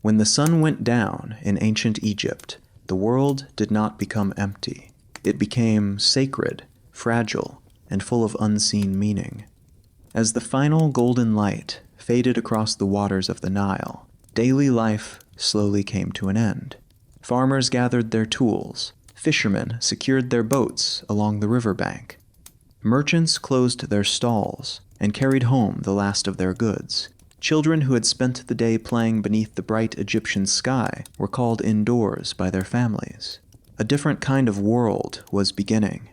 When the sun went down in ancient Egypt, the world did not become empty. It became sacred, fragile, and full of unseen meaning. As the final golden light faded across the waters of the Nile, daily life slowly came to an end. Farmers gathered their tools, fishermen secured their boats along the riverbank. Merchants closed their stalls and carried home the last of their goods. Children who had spent the day playing beneath the bright Egyptian sky were called indoors by their families. A different kind of world was beginning.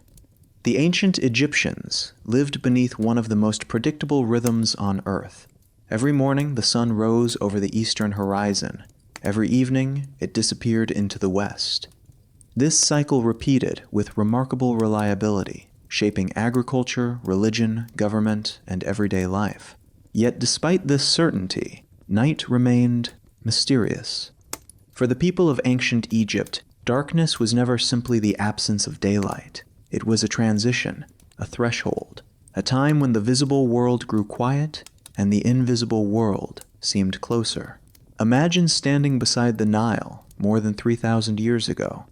The ancient Egyptians lived beneath one of the most predictable rhythms on earth. Every morning the sun rose over the eastern horizon. Every evening it disappeared into the west. This cycle repeated with remarkable reliability, shaping agriculture, religion, government, and everyday life. Yet despite this certainty, night remained mysterious. For the people of ancient Egypt, darkness was never simply the absence of daylight. It was a transition, a threshold, a time when the visible world grew quiet and the invisible world seemed closer. Imagine standing beside the Nile more than 3,000 years ago.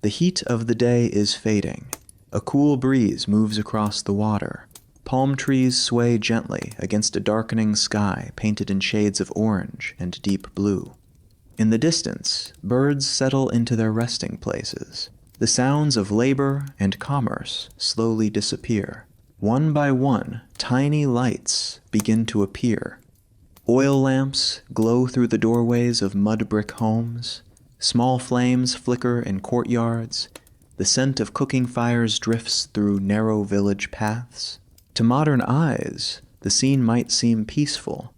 The heat of the day is fading. A cool breeze moves across the water. Palm trees sway gently against a darkening sky painted in shades of orange and deep blue. In the distance, birds settle into their resting places. The sounds of labor and commerce slowly disappear. One by one, tiny lights begin to appear. Oil lamps glow through the doorways of mud brick homes. Small flames flicker in courtyards. The scent of cooking fires drifts through narrow village paths. To modern eyes, the scene might seem peaceful.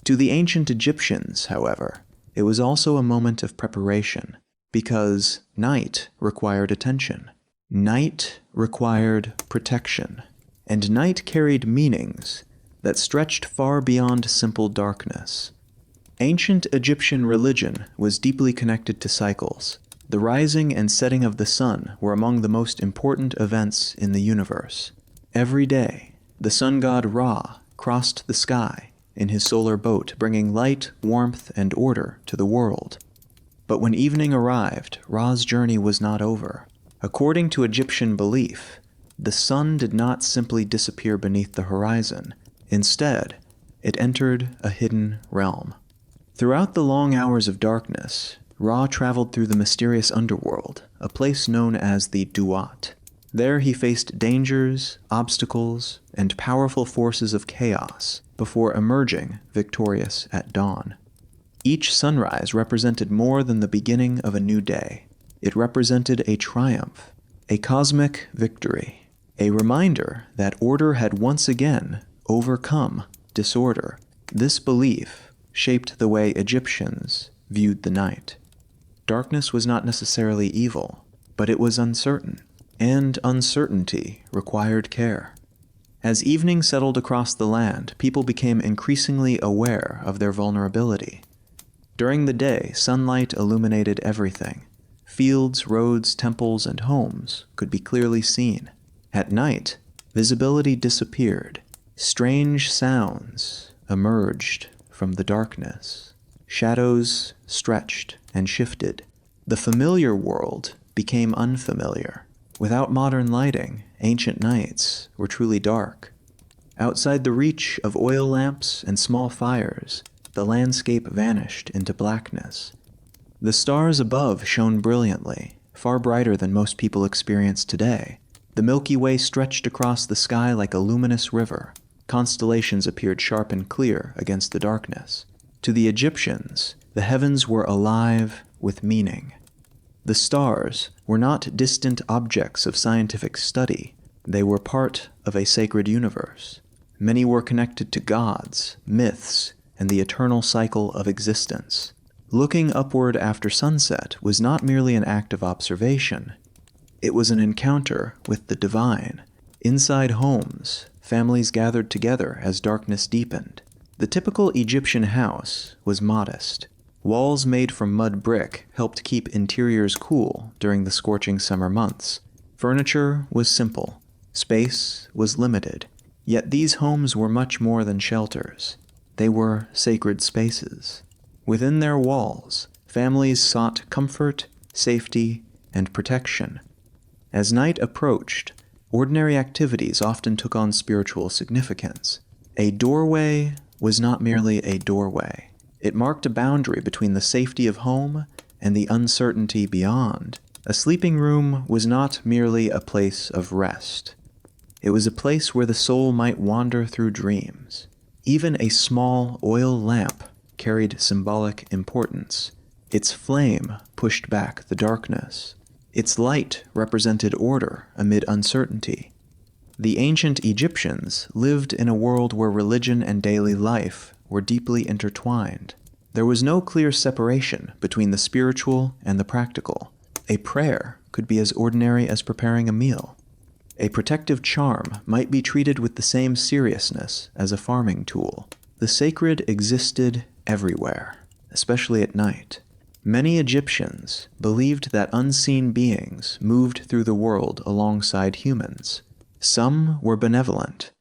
To the ancient Egyptians, however, it was also a moment of preparation, because night required attention. Night required protection, and night carried meanings that stretched far beyond simple darkness. Ancient Egyptian religion was deeply connected to cycles. The rising and setting of the sun were among the most important events in the universe. Every day, the sun god Ra crossed the sky in his solar boat, bringing light, warmth, and order to the world. But when evening arrived, Ra's journey was not over. According to Egyptian belief, the sun did not simply disappear beneath the horizon. Instead, it entered a hidden realm. Throughout the long hours of darkness, Ra traveled through the mysterious underworld, a place known as the Duat. There he faced dangers, obstacles, and powerful forces of chaos before emerging victorious at dawn. Each sunrise represented more than the beginning of a new day. It represented a triumph, a cosmic victory, a reminder that order had once again overcome disorder. This belief shaped the way Egyptians viewed the night. Darkness was not necessarily evil, but it was uncertain. And uncertainty required care. As evening settled across the land, people became increasingly aware of their vulnerability. During the day, sunlight illuminated everything. Fields, roads, temples, and homes could be clearly seen. At night, visibility disappeared. Strange sounds emerged from the darkness. Shadows stretched and shifted. The familiar world became unfamiliar. Without modern lighting, ancient nights were truly dark. Outside the reach of oil lamps and small fires, the landscape vanished into blackness. The stars above shone brilliantly, far brighter than most people experience today. The Milky Way stretched across the sky like a luminous river. Constellations appeared sharp and clear against the darkness. To the Egyptians, the heavens were alive with meaning. The stars were not distant objects of scientific study. They were part of a sacred universe. Many were connected to gods, myths, and the eternal cycle of existence. Looking upward after sunset was not merely an act of observation. It was an encounter with the divine. Inside homes, families gathered together as darkness deepened. The typical Egyptian house was modest. Walls made from mud brick helped keep interiors cool during the scorching summer months. Furniture was simple. Space was limited. Yet these homes were much more than shelters. They were sacred spaces. Within their walls, families sought comfort, safety, and protection. As night approached, ordinary activities often took on spiritual significance. A doorway was not merely a doorway. It marked a boundary between the safety of home and the uncertainty beyond. A sleeping room was not merely a place of rest. It was a place where the soul might wander through dreams. Even a small oil lamp carried symbolic importance. Its flame pushed back the darkness. Its light represented order amid uncertainty. The ancient Egyptians lived in a world where religion and daily life were deeply intertwined. There was no clear separation between the spiritual and the practical. A prayer could be as ordinary as preparing a meal. A protective charm might be treated with the same seriousness as a farming tool. The sacred existed everywhere, especially at night. Many Egyptians believed that unseen beings moved through the world alongside humans. Some were benevolent.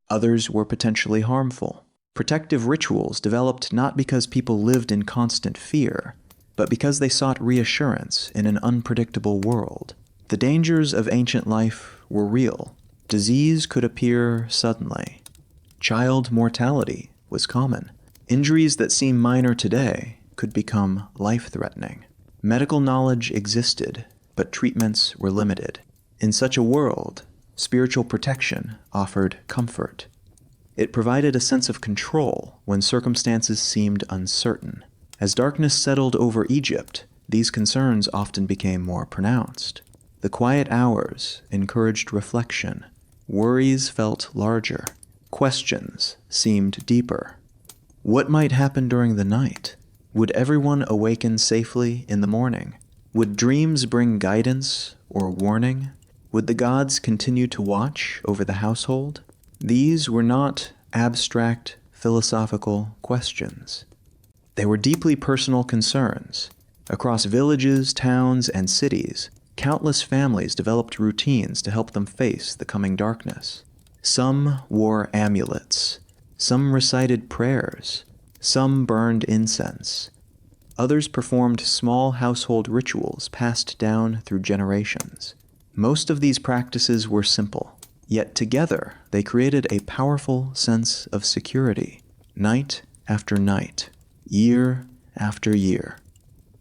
Others were potentially harmful. Protective rituals developed not because people lived in constant fear, but because they sought reassurance in an unpredictable world. The dangers of ancient life were real. Disease could appear suddenly. Child mortality was common. Injuries that seem minor today could become life-threatening. Medical knowledge existed, but treatments were limited. In such a world, spiritual protection offered comfort. It provided a sense of control when circumstances seemed uncertain. As darkness settled over Egypt, these concerns often became more pronounced. The quiet hours encouraged reflection. Worries felt larger. Questions seemed deeper. What might happen during the night? Would everyone awaken safely in the morning? Would dreams bring guidance or warning? Would the gods continue to watch over the household? These were not abstract, philosophical questions. They were deeply personal concerns. Across villages, towns, and cities, countless families developed routines to help them face the coming darkness. Some wore amulets. Some recited prayers. Some burned incense. Others performed small household rituals passed down through generations. Most of these practices were simple, yet together they created a powerful sense of security. Night after night, year after year,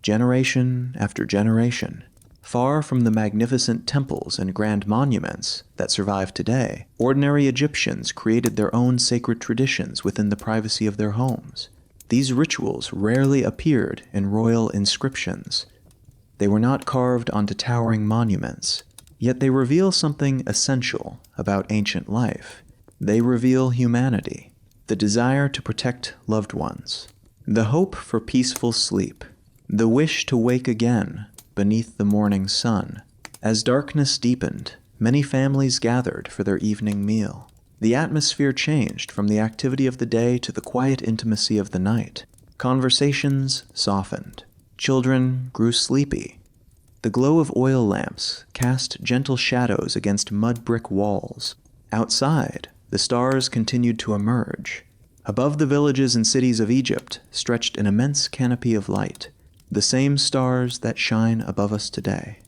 generation after generation. Far from the magnificent temples and grand monuments that survive today, ordinary Egyptians created their own sacred traditions within the privacy of their homes. These rituals rarely appeared in royal inscriptions. They were not carved onto towering monuments, yet they reveal something essential about ancient life. They reveal humanity, the desire to protect loved ones, the hope for peaceful sleep, the wish to wake again beneath the morning sun. As darkness deepened, many families gathered for their evening meal. The atmosphere changed from the activity of the day to the quiet intimacy of the night. Conversations softened. Children grew sleepy. The glow of oil lamps cast gentle shadows against mud brick walls. Outside, the stars continued to emerge. Above the villages and cities of Egypt stretched an immense canopy of light, the same stars that shine above us today.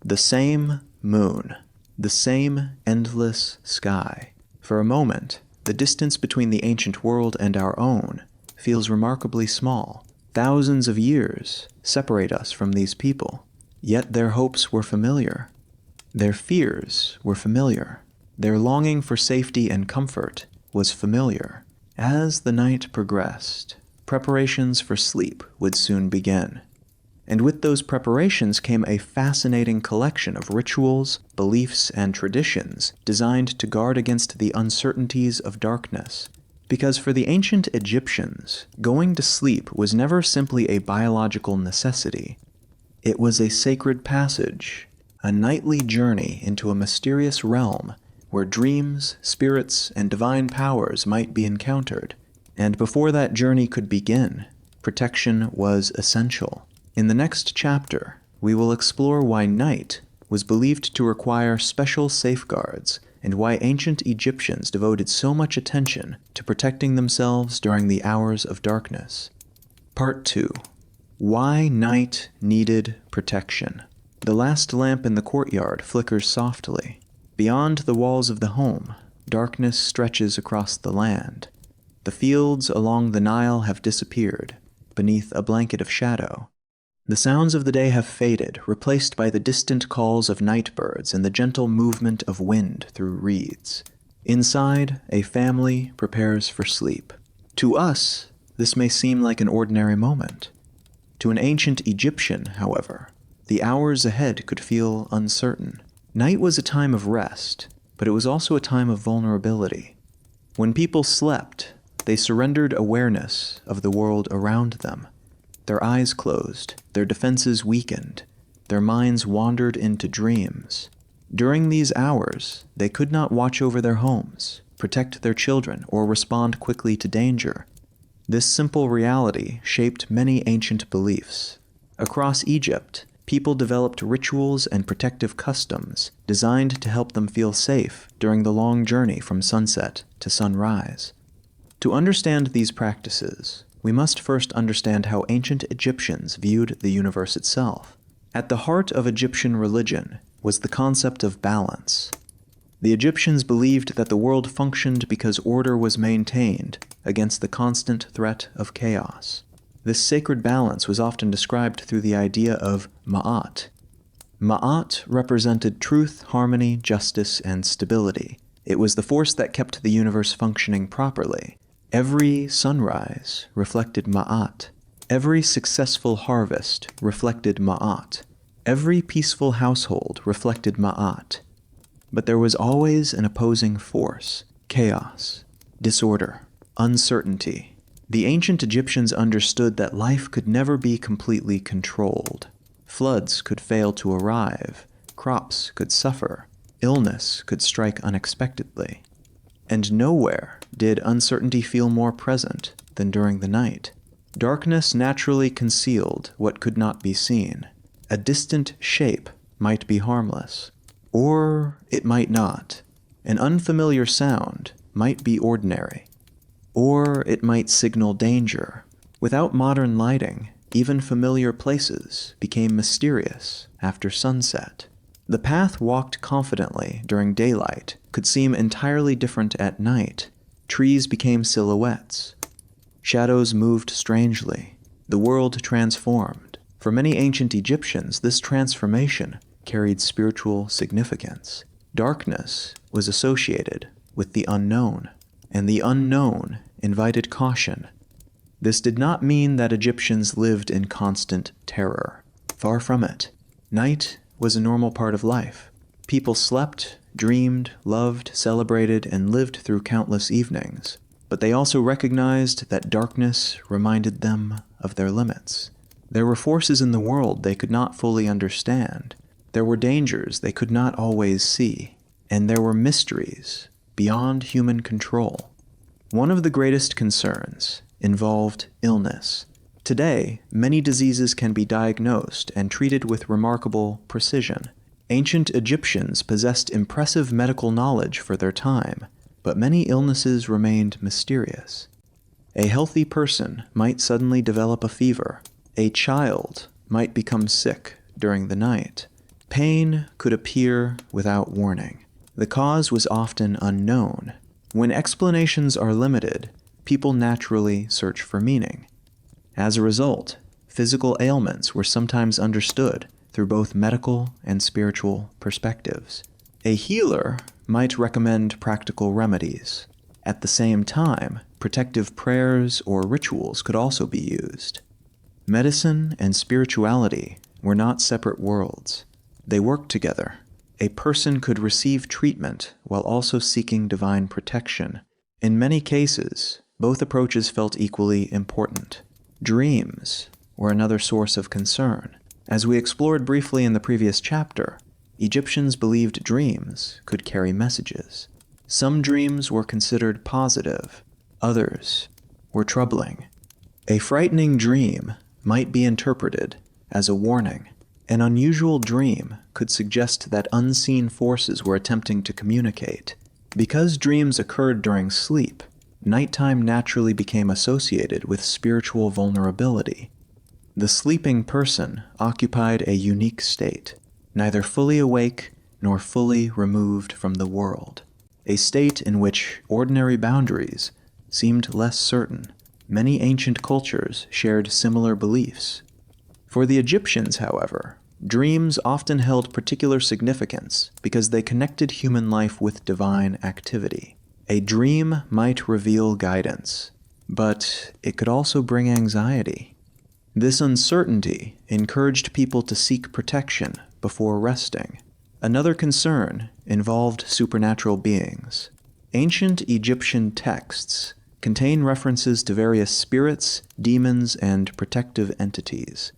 The same moon, the same endless sky. For a moment, the distance between the ancient world and our own feels remarkably small. Thousands of years separate us from these people, yet their hopes were familiar. Their fears were familiar. Their longing for safety and comfort was familiar. As the night progressed, preparations for sleep would soon begin. And with those preparations came a fascinating collection of rituals, beliefs, and traditions designed to guard against the uncertainties of darkness. Because for the ancient Egyptians, going to sleep was never simply a biological necessity. It was a sacred passage, a nightly journey into a mysterious realm where dreams, spirits, and divine powers might be encountered. And before that journey could begin, protection was essential. In the next chapter, we will explore why night was believed to require special safeguards and why ancient Egyptians devoted so much attention to protecting themselves during the hours of darkness. Part 2. Why night needed protection. The last lamp in the courtyard flickers softly. Beyond the walls of the home, darkness stretches across the land. The fields along the Nile have disappeared, beneath a blanket of shadow. The sounds of the day have faded, replaced by the distant calls of night birds and the gentle movement of wind through reeds. Inside, a family prepares for sleep. To us, this may seem like an ordinary moment. To an ancient Egyptian, however, the hours ahead could feel uncertain. Night was a time of rest, but it was also a time of vulnerability. When people slept, they surrendered awareness of the world around them. Their eyes closed, their defenses weakened, their minds wandered into dreams. During these hours, they could not watch over their homes, protect their children, or respond quickly to danger. This simple reality shaped many ancient beliefs. Across Egypt, people developed rituals and protective customs designed to help them feel safe during the long journey from sunset to sunrise. To understand these practices, we must first understand how ancient Egyptians viewed the universe itself. At the heart of Egyptian religion was the concept of balance. The Egyptians believed that the world functioned because order was maintained against the constant threat of chaos. This sacred balance was often described through the idea of Ma'at. Ma'at represented truth, harmony, justice, and stability. It was the force that kept the universe functioning properly. Every sunrise reflected Ma'at. Every successful harvest reflected Ma'at. Every peaceful household reflected Ma'at. But there was always an opposing force: chaos, disorder, uncertainty. The ancient Egyptians understood that life could never be completely controlled. Floods could fail to arrive, crops could suffer, illness could strike unexpectedly. And nowhere did uncertainty feel more present than during the night. Darkness naturally concealed what could not be seen. A distant shape might be harmless, or it might not. An unfamiliar sound might be ordinary, or it might signal danger. Without modern lighting, even familiar places became mysterious after sunset. The path walked confidently during daylight could seem entirely different at night. Trees became silhouettes. Shadows moved strangely. The world transformed. For many ancient Egyptians, this transformation carried spiritual significance. Darkness was associated with the unknown, and the unknown invited caution. This did not mean that Egyptians lived in constant terror. Far from it. Night was a normal part of life. People slept, dreamed, loved, celebrated, and lived through countless evenings. But they also recognized that darkness reminded them of their limits. There were forces in the world they could not fully understand. There were dangers they could not always see. And there were mysteries beyond human control. One of the greatest concerns involved illness. Today, many diseases can be diagnosed and treated with remarkable precision. Ancient Egyptians possessed impressive medical knowledge for their time, but many illnesses remained mysterious. A healthy person might suddenly develop a fever. A child might become sick during the night. Pain could appear without warning. The cause was often unknown. When explanations are limited, people naturally search for meaning. As a result, physical ailments were sometimes understood through both medical and spiritual perspectives. A healer might recommend practical remedies. At the same time, protective prayers or rituals could also be used. Medicine and spirituality were not separate worlds. They worked together. A person could receive treatment while also seeking divine protection. In many cases, both approaches felt equally important. Dreams were another source of concern. As we explored briefly in the previous chapter, Egyptians believed dreams could carry messages. Some dreams were considered positive, others were troubling. A frightening dream might be interpreted as a warning. An unusual dream could suggest that unseen forces were attempting to communicate. Because dreams occurred during sleep, nighttime naturally became associated with spiritual vulnerability. The sleeping person occupied a unique state, neither fully awake nor fully removed from the world, a state in which ordinary boundaries seemed less certain. Many ancient cultures shared similar beliefs. For the Egyptians, however, dreams often held particular significance because they connected human life with divine activity. A dream might reveal guidance, but it could also bring anxiety. This uncertainty encouraged people to seek protection before resting. Another concern involved supernatural beings. Ancient Egyptian texts contain references to various spirits, demons, and protective entities.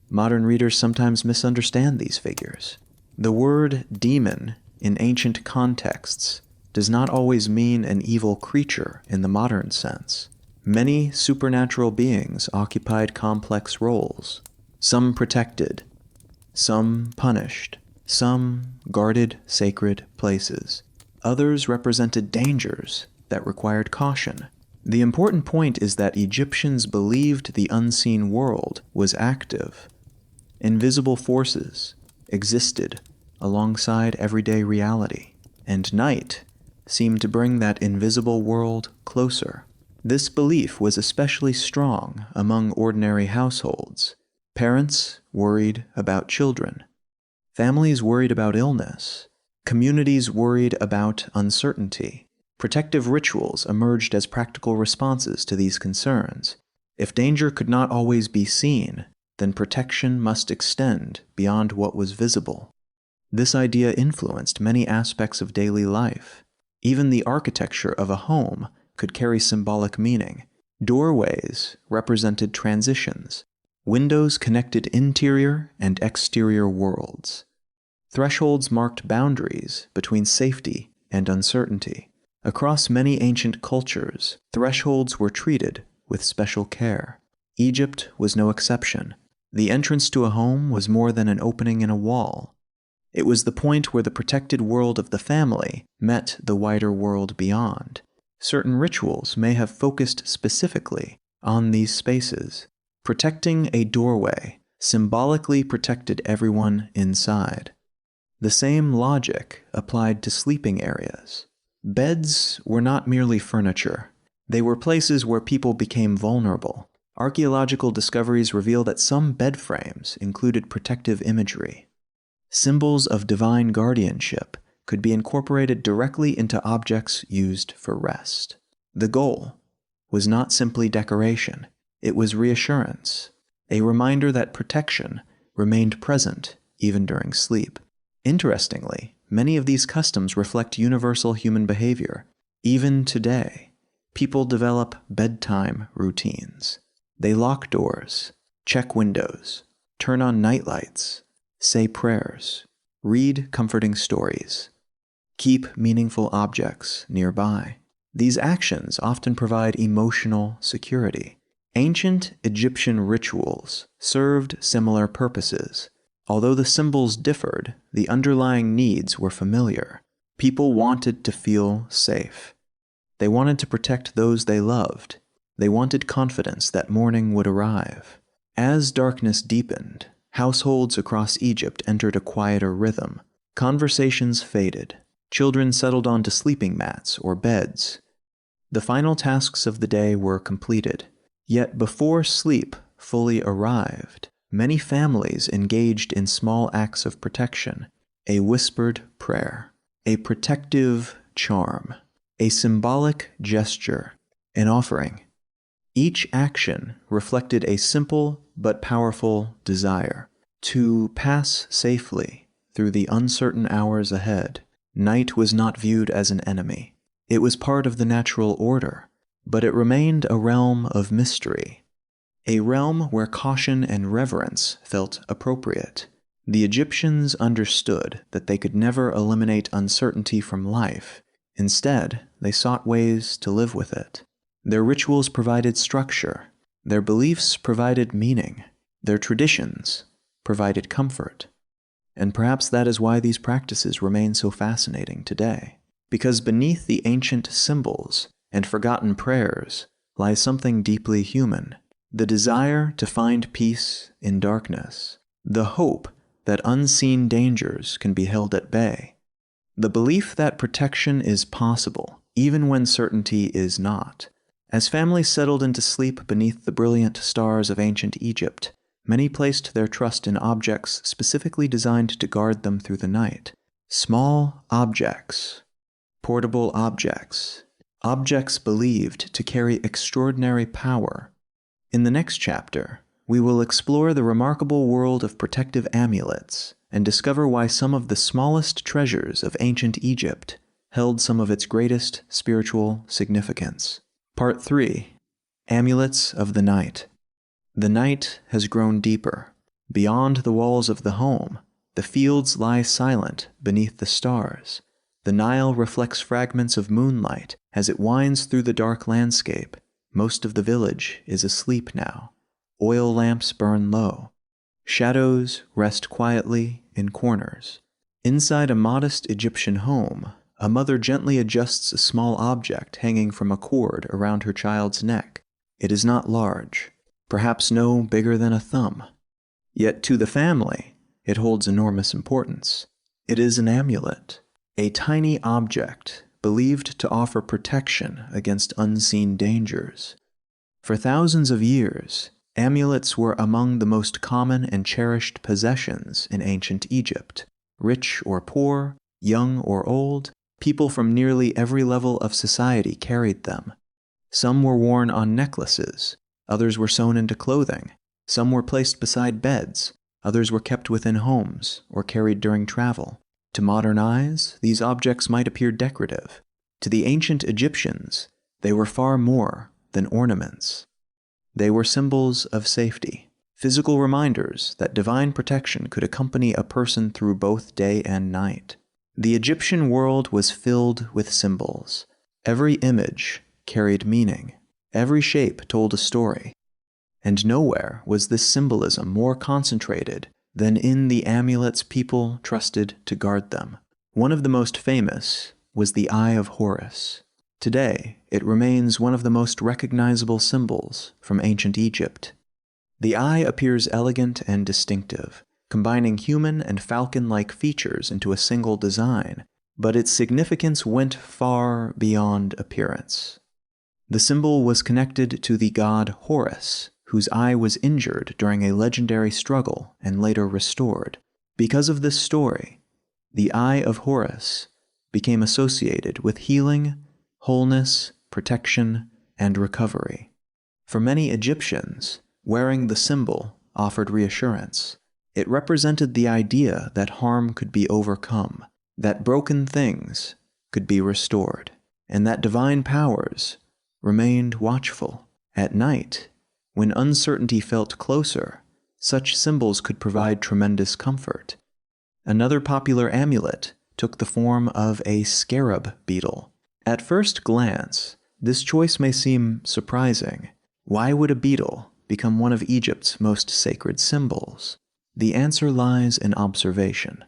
Modern readers sometimes misunderstand these figures. The word demon in ancient contexts does not always mean an evil creature in the modern sense. Many supernatural beings occupied complex roles. Some protected, some punished, some guarded sacred places. Others represented dangers that required caution. The important point is that Egyptians believed the unseen world was active. Invisible forces existed alongside everyday reality, and night seemed to bring that invisible world closer. This belief was especially strong among ordinary households. Parents worried about children. Families worried about illness. Communities worried about uncertainty. Protective rituals emerged as practical responses to these concerns. If danger could not always be seen, then protection must extend beyond what was visible. This idea influenced many aspects of daily life. Even the architecture of a home could carry symbolic meaning. Doorways represented transitions. Windows connected interior and exterior worlds. Thresholds marked boundaries between safety and uncertainty. Across many ancient cultures, thresholds were treated with special care. Egypt was no exception. The entrance to a home was more than an opening in a wall. It was the point where the protected world of the family met the wider world beyond. Certain rituals may have focused specifically on these spaces. Protecting a doorway symbolically protected everyone inside. The same logic applied to sleeping areas. Beds were not merely furniture. They were places where people became vulnerable. Archaeological discoveries reveal that some bed frames included protective imagery. Symbols of divine guardianship could be incorporated directly into objects used for rest. The goal was not simply decoration. It was reassurance, a reminder that protection remained present even during sleep. Interestingly, many of these customs reflect universal human behavior. Even today, people develop bedtime routines. They lock doors, check windows, turn on nightlights, say prayers, read comforting stories, keep meaningful objects nearby. These actions often provide emotional security. Ancient Egyptian rituals served similar purposes. Although the symbols differed, the underlying needs were familiar. People wanted to feel safe. They wanted to protect those they loved. They wanted confidence that morning would arrive. As darkness deepened, households across Egypt entered a quieter rhythm. Conversations faded. Children settled onto sleeping mats or beds. The final tasks of the day were completed. Yet before sleep fully arrived, many families engaged in small acts of protection, a whispered prayer, a protective charm, a symbolic gesture, an offering. Each action reflected a simple but powerful desire to pass safely through the uncertain hours ahead. Night was not viewed as an enemy. It was part of the natural order, but it remained a realm of mystery, a realm where caution and reverence felt appropriate. The Egyptians understood that they could never eliminate uncertainty from life. Instead, they sought ways to live with it. Their rituals provided structure. Their beliefs provided meaning. Their traditions provided comfort. And perhaps that is why these practices remain so fascinating today. Because beneath the ancient symbols and forgotten prayers lies something deeply human: the desire to find peace in darkness, the hope that unseen dangers can be held at bay, the belief that protection is possible even when certainty is not. As families settled into sleep beneath the brilliant stars of ancient Egypt, many placed their trust in objects specifically designed to guard them through the night. Small objects, portable objects, objects believed to carry extraordinary power. In the next chapter, we will explore the remarkable world of protective amulets and discover why some of the smallest treasures of ancient Egypt held some of its greatest spiritual significance. Part 3. Amulets of the Night. The night has grown deeper. Beyond the walls of the home, the fields lie silent beneath the stars. The Nile reflects fragments of moonlight as it winds through the dark landscape. Most of the village is asleep now. Oil lamps burn low. Shadows rest quietly in corners. Inside a modest Egyptian home, a mother gently adjusts a small object hanging from a cord around her child's neck. It is not large, perhaps no bigger than a thumb. Yet to the family, it holds enormous importance. It is an amulet, a tiny object believed to offer protection against unseen dangers. For thousands of years, amulets were among the most common and cherished possessions in ancient Egypt. Rich or poor, young or old, people from nearly every level of society carried them. Some were worn on necklaces, others were sewn into clothing, some were placed beside beds, others were kept within homes or carried during travel. To modern eyes, these objects might appear decorative. To the ancient Egyptians, they were far more than ornaments. They were symbols of safety, physical reminders that divine protection could accompany a person through both day and night. The Egyptian world was filled with symbols. Every image carried meaning. Every shape told a story. And nowhere was this symbolism more concentrated than in the amulets people trusted to guard them. One of the most famous was the Eye of Horus. Today, it remains one of the most recognizable symbols from ancient Egypt. The eye appears elegant and distinctive, combining human and falcon-like features into a single design, but its significance went far beyond appearance. The symbol was connected to the god Horus, whose eye was injured during a legendary struggle and later restored. Because of this story, the Eye of Horus became associated with healing, wholeness, protection, and recovery. For many Egyptians, wearing the symbol offered reassurance. It represented the idea that harm could be overcome, that broken things could be restored, and that divine powers remained watchful. At night, when uncertainty felt closer, such symbols could provide tremendous comfort. Another popular amulet took the form of a scarab beetle. At first glance, this choice may seem surprising. Why would a beetle become one of Egypt's most sacred symbols? The answer lies in observation.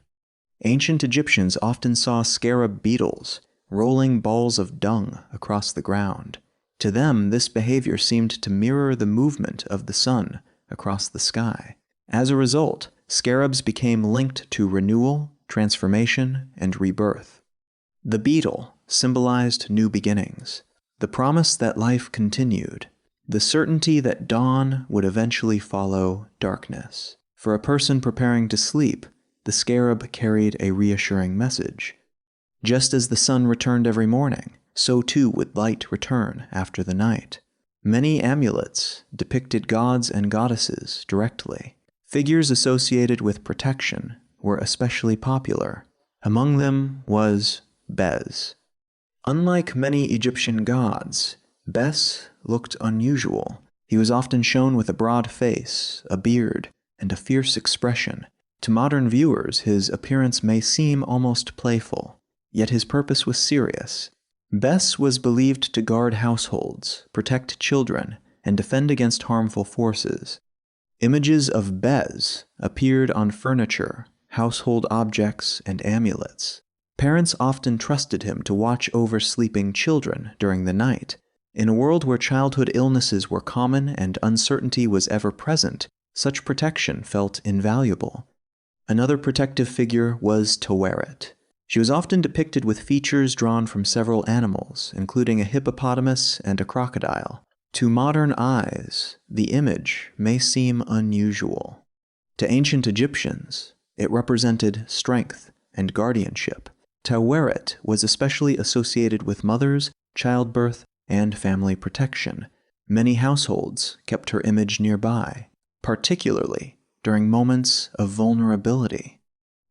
Ancient Egyptians often saw scarab beetles rolling balls of dung across the ground. To them, this behavior seemed to mirror the movement of the sun across the sky. As a result, scarabs became linked to renewal, transformation, and rebirth. The beetle symbolized new beginnings, the promise that life continued, the certainty that dawn would eventually follow darkness. For a person preparing to sleep, the scarab carried a reassuring message. Just as the sun returned every morning, so too would light return after the night. Many amulets depicted gods and goddesses directly. Figures associated with protection were especially popular. Among them was Bes. Unlike many Egyptian gods, Bes looked unusual. He was often shown with a broad face, a beard, and a fierce expression. To modern viewers, his appearance may seem almost playful, yet his purpose was serious. Bes was believed to guard households, protect children, and defend against harmful forces. Images of Bes appeared on furniture, household objects, and amulets. Parents often trusted him to watch over sleeping children during the night. In a world where childhood illnesses were common and uncertainty was ever present, such protection felt invaluable. Another protective figure was Taweret. She was often depicted with features drawn from several animals, including a hippopotamus and a crocodile. To modern eyes, the image may seem unusual. To ancient Egyptians, it represented strength and guardianship. Taweret was especially associated with mothers, childbirth, and family protection. Many households kept her image nearby, particularly during moments of vulnerability.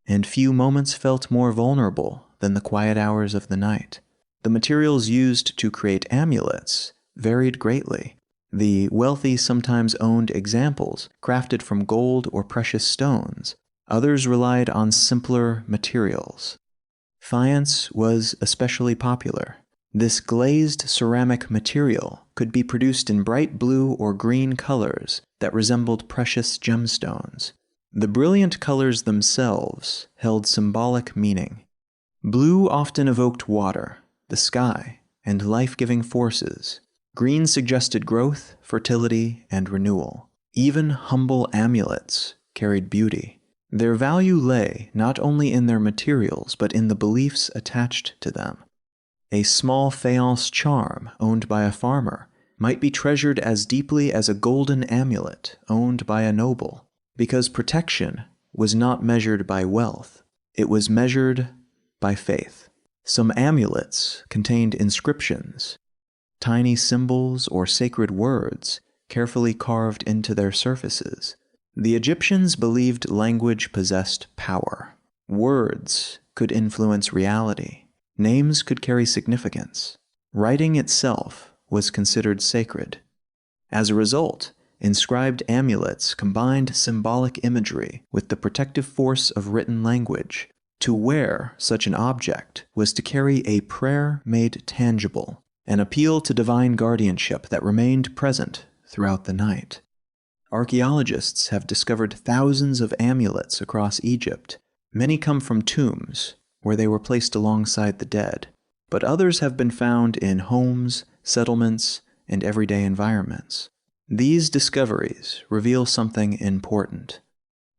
And few moments felt more vulnerable than the quiet hours of the night. The materials used to create amulets varied greatly. The wealthy sometimes owned examples crafted from gold or precious stones. Others relied on simpler materials. Faience was especially popular. This glazed ceramic material could be produced in bright blue or green colors that resembled precious gemstones. The brilliant colors themselves held symbolic meaning. Blue often evoked water, the sky, and life-giving forces. Green suggested growth, fertility, and renewal. Even humble amulets carried beauty. Their value lay not only in their materials, but in the beliefs attached to them. A small faience charm owned by a farmer might be treasured as deeply as a golden amulet owned by a noble, because protection was not measured by wealth, it was measured by faith. Some amulets contained inscriptions, tiny symbols or sacred words carefully carved into their surfaces. The Egyptians believed language possessed power. Words could influence reality. Names could carry significance. Writing itself was considered sacred. As a result, inscribed amulets combined symbolic imagery with the protective force of written language. To wear such an object was to carry a prayer made tangible, an appeal to divine guardianship that remained present throughout the night. Archaeologists have discovered thousands of amulets across Egypt. Many come from tombs, where they were placed alongside the dead, but others have been found in homes, settlements, and everyday environments. These discoveries reveal something important.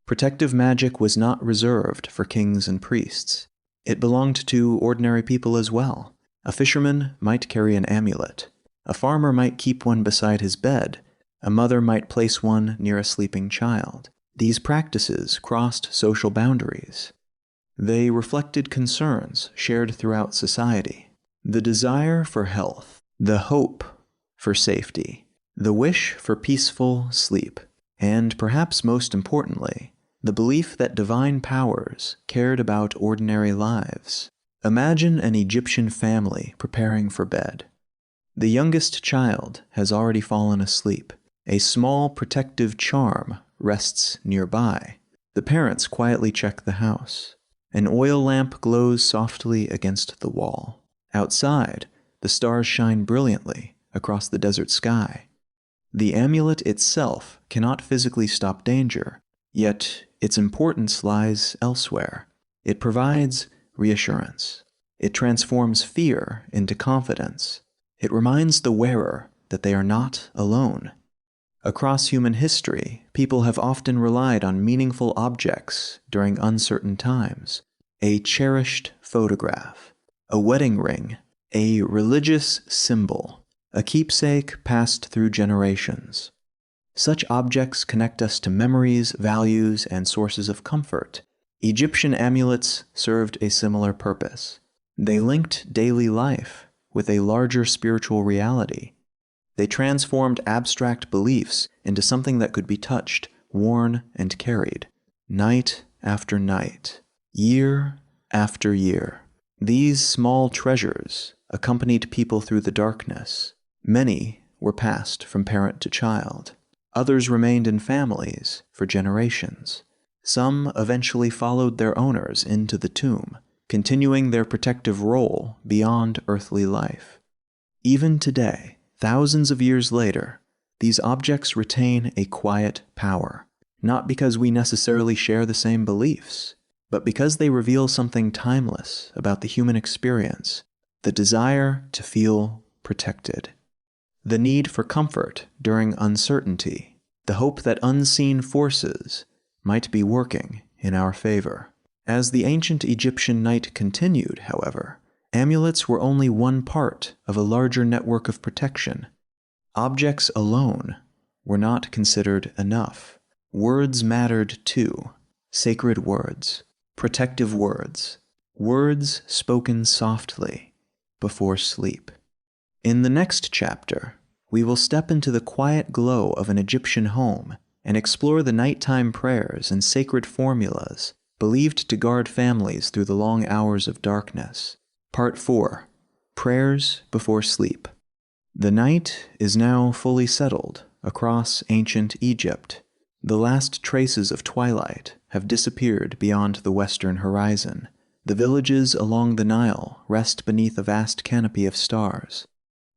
Protective magic was not reserved for kings and priests. It belonged to ordinary people as well. A fisherman might carry an amulet. A farmer might keep one beside his bed. A mother might place one near a sleeping child. These practices crossed social boundaries. They reflected concerns shared throughout society. The desire for health, the hope for safety, the wish for peaceful sleep, and perhaps most importantly, the belief that divine powers cared about ordinary lives. Imagine an Egyptian family preparing for bed. The youngest child has already fallen asleep. A small protective charm rests nearby. The parents quietly check the house. An oil lamp glows softly against the wall. Outside, the stars shine brilliantly across the desert sky. The amulet itself cannot physically stop danger, yet its importance lies elsewhere. It provides reassurance. It transforms fear into confidence. It reminds the wearer that they are not alone. Across human history, people have often relied on meaningful objects during uncertain times. A cherished photograph, a wedding ring, a religious symbol, a keepsake passed through generations. Such objects connect us to memories, values, and sources of comfort. Egyptian amulets served a similar purpose. They linked daily life with a larger spiritual reality. They transformed abstract beliefs into something that could be touched, worn, and carried. Night after night, year after year, these small treasures accompanied people through the darkness. Many were passed from parent to child. Others remained in families for generations. Some eventually followed their owners into the tomb, continuing their protective role beyond earthly life. Even today, thousands of years later, these objects retain a quiet power, not because we necessarily share the same beliefs, but because they reveal something timeless about the human experience, the desire to feel protected, the need for comfort during uncertainty, the hope that unseen forces might be working in our favor. As the ancient Egyptian night continued, however, amulets were only one part of a larger network of protection. Objects alone were not considered enough. Words mattered too. Sacred words, protective words, words spoken softly before sleep. In the next chapter, we will step into the quiet glow of an Egyptian home and explore the nighttime prayers and sacred formulas believed to guard families through the long hours of darkness. Part 4. Prayers Before Sleep. The night is now fully settled across ancient Egypt. The last traces of twilight have disappeared beyond the western horizon. The villages along the Nile rest beneath a vast canopy of stars.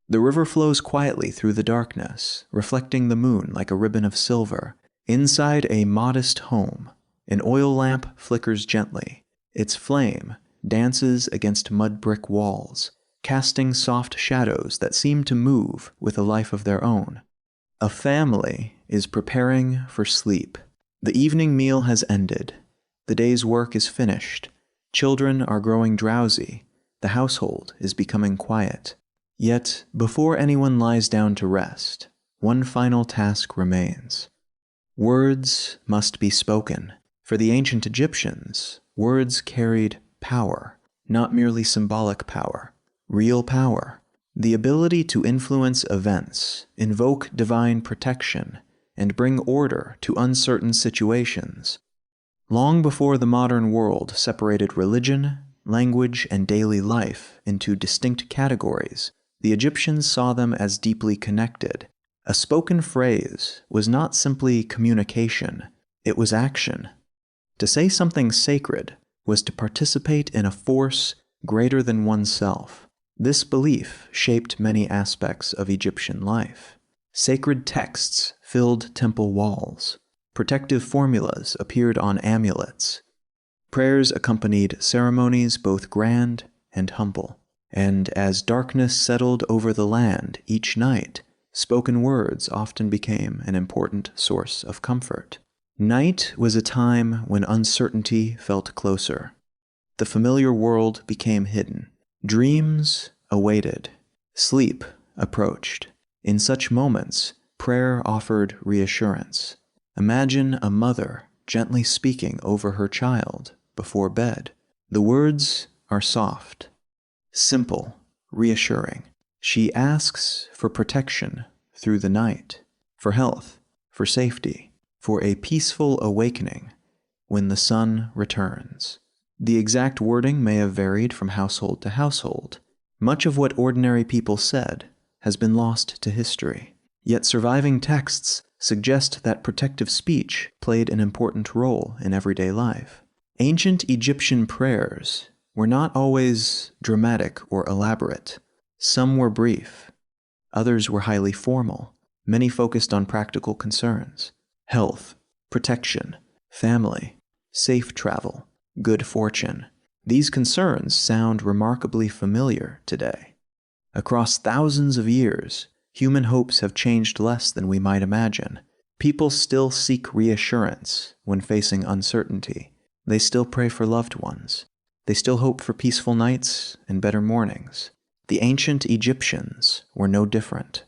The river flows quietly through the darkness, reflecting the moon like a ribbon of silver. Inside a modest home, an oil lamp flickers gently. Its flame dances against mud brick walls, casting soft shadows that seem to move with a life of their own. A family is preparing for sleep. The evening meal has ended. The day's work is finished. Children are growing drowsy. The household is becoming quiet. Yet, before anyone lies down to rest, one final task remains. Words must be spoken. For the ancient Egyptians, words carried power, not merely symbolic power, real power. The ability to influence events, invoke divine protection, and bring order to uncertain situations. Long before the modern world separated religion, language, and daily life into distinct categories, the Egyptians saw them as deeply connected. A spoken phrase was not simply communication, it was action. To say something sacred was to participate in a force greater than oneself. This belief shaped many aspects of Egyptian life. Sacred texts filled temple walls. Protective formulas appeared on amulets. Prayers accompanied ceremonies both grand and humble. And as darkness settled over the land each night, spoken words often became an important source of comfort. Night was a time when uncertainty felt closer. The familiar world became hidden. Dreams awaited. Sleep approached. In such moments, prayer offered reassurance. Imagine a mother gently speaking over her child before bed. The words are soft, simple, reassuring. She asks for protection through the night, for health, for safety, for a peaceful awakening when the sun returns. The exact wording may have varied from household to household. Much of what ordinary people said has been lost to history. Yet surviving texts suggest that protective speech played an important role in everyday life. Ancient Egyptian prayers were not always dramatic or elaborate. Some were brief. Others were highly formal. Many focused on practical concerns: health, protection, family, safe travel, good fortune. These concerns sound remarkably familiar today. Across thousands of years, human hopes have changed less than we might imagine. People still seek reassurance when facing uncertainty. They still pray for loved ones. They still hope for peaceful nights and better mornings. The ancient Egyptians were no different.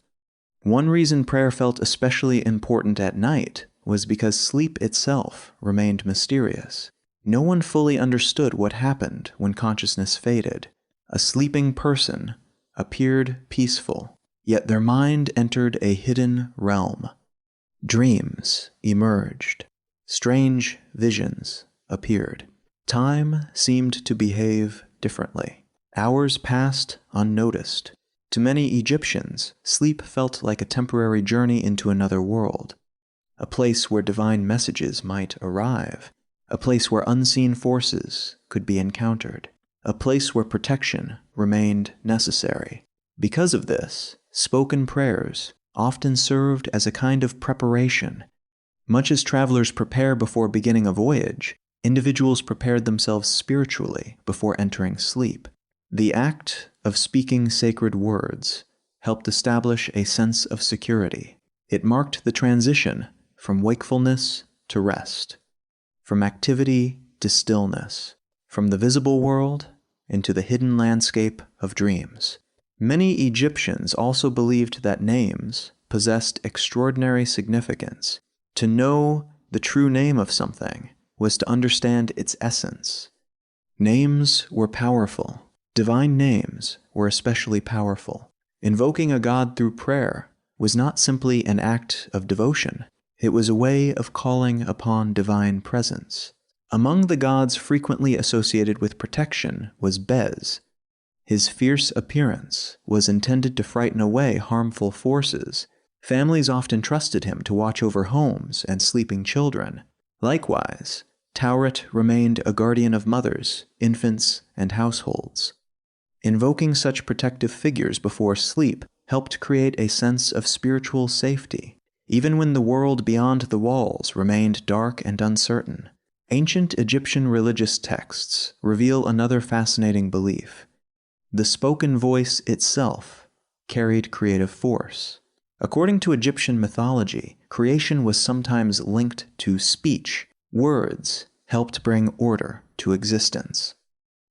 One reason prayer felt especially important at night was because sleep itself remained mysterious. No one fully understood what happened when consciousness faded. A sleeping person appeared peaceful, yet their mind entered a hidden realm. Dreams emerged. Strange visions appeared. Time seemed to behave differently. Hours passed unnoticed. To many Egyptians, sleep felt like a temporary journey into another world, a place where divine messages might arrive, a place where unseen forces could be encountered, a place where protection remained necessary. Because of this, spoken prayers often served as a kind of preparation. Much as travelers prepare before beginning a voyage, Individuals prepared themselves spiritually before entering sleep. The act of speaking sacred words helped establish a sense of security. It marked the transition from wakefulness to rest, from activity to stillness, from the visible world into the hidden landscape of dreams. Many Egyptians also believed that names possessed extraordinary significance. To know the true name of something was to understand its essence. Names were powerful. Divine names were especially powerful. Invoking a god through prayer was not simply an act of devotion. It was a way of calling upon divine presence. Among the gods frequently associated with protection was Bez. His fierce appearance was intended to frighten away harmful forces. Families often trusted him to watch over homes and sleeping children. Likewise, Tauret remained a guardian of mothers, infants, and households. Invoking such protective figures before sleep helped create a sense of spiritual safety, even when the world beyond the walls remained dark and uncertain. Ancient Egyptian religious texts reveal another fascinating belief. The spoken voice itself carried creative force. According to Egyptian mythology, creation was sometimes linked to speech. Words helped bring order to existence.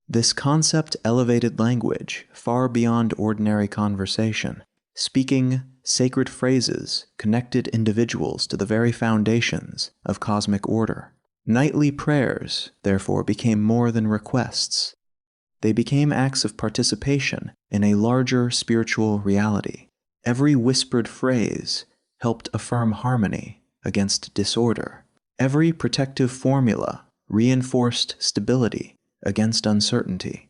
This concept elevated language far beyond ordinary conversation. Speaking sacred phrases connected individuals to the very foundations of cosmic order. Nightly prayers, therefore, became more than requests. They became acts of participation in a larger spiritual reality. Every whispered phrase helped affirm harmony against disorder. Every protective formula reinforced stability against uncertainty.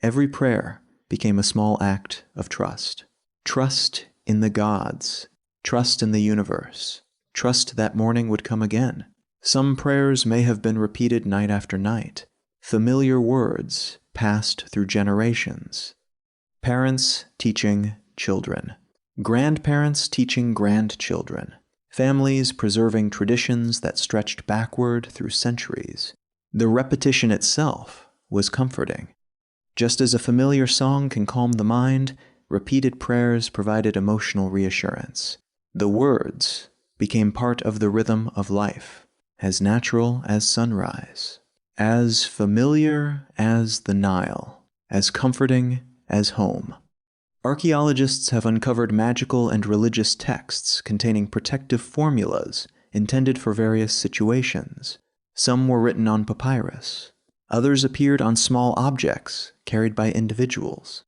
Every prayer became a small act of trust. Trust in the gods, trust in the universe, trust that morning would come again. Some prayers may have been repeated night after night. Familiar words passed through generations. Parents teaching children. Grandparents teaching grandchildren. Families preserving traditions that stretched backward through centuries. The repetition itself was comforting. Just as a familiar song can calm the mind, repeated prayers provided emotional reassurance. The words became part of the rhythm of life, as natural as sunrise, as familiar as the Nile, as comforting as home. Archaeologists have uncovered magical and religious texts containing protective formulas intended for various situations. Some were written on papyrus. Others appeared on small objects carried by individuals.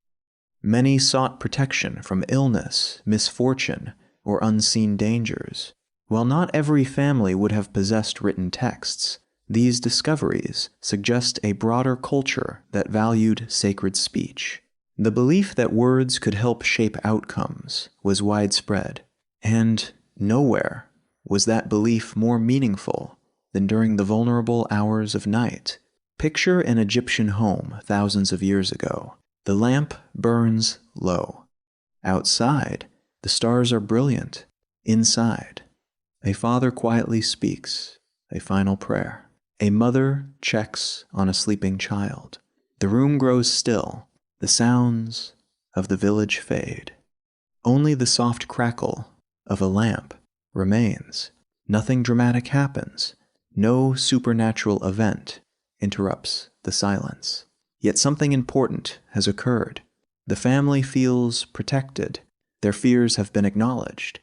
Many sought protection from illness, misfortune, or unseen dangers. While not every family would have possessed written texts, these discoveries suggest a broader culture that valued sacred speech. The belief that words could help shape outcomes was widespread, and nowhere was that belief more meaningful than during the vulnerable hours of night. Picture an Egyptian home thousands of years ago. The lamp burns low. Outside, the stars are brilliant. Inside, a father quietly speaks a final prayer. A mother checks on a sleeping child. The room grows still. The sounds of the village fade. Only the soft crackle of a lamp remains. Nothing dramatic happens. No supernatural event interrupts the silence. Yet something important has occurred. The family feels protected. Their fears have been acknowledged.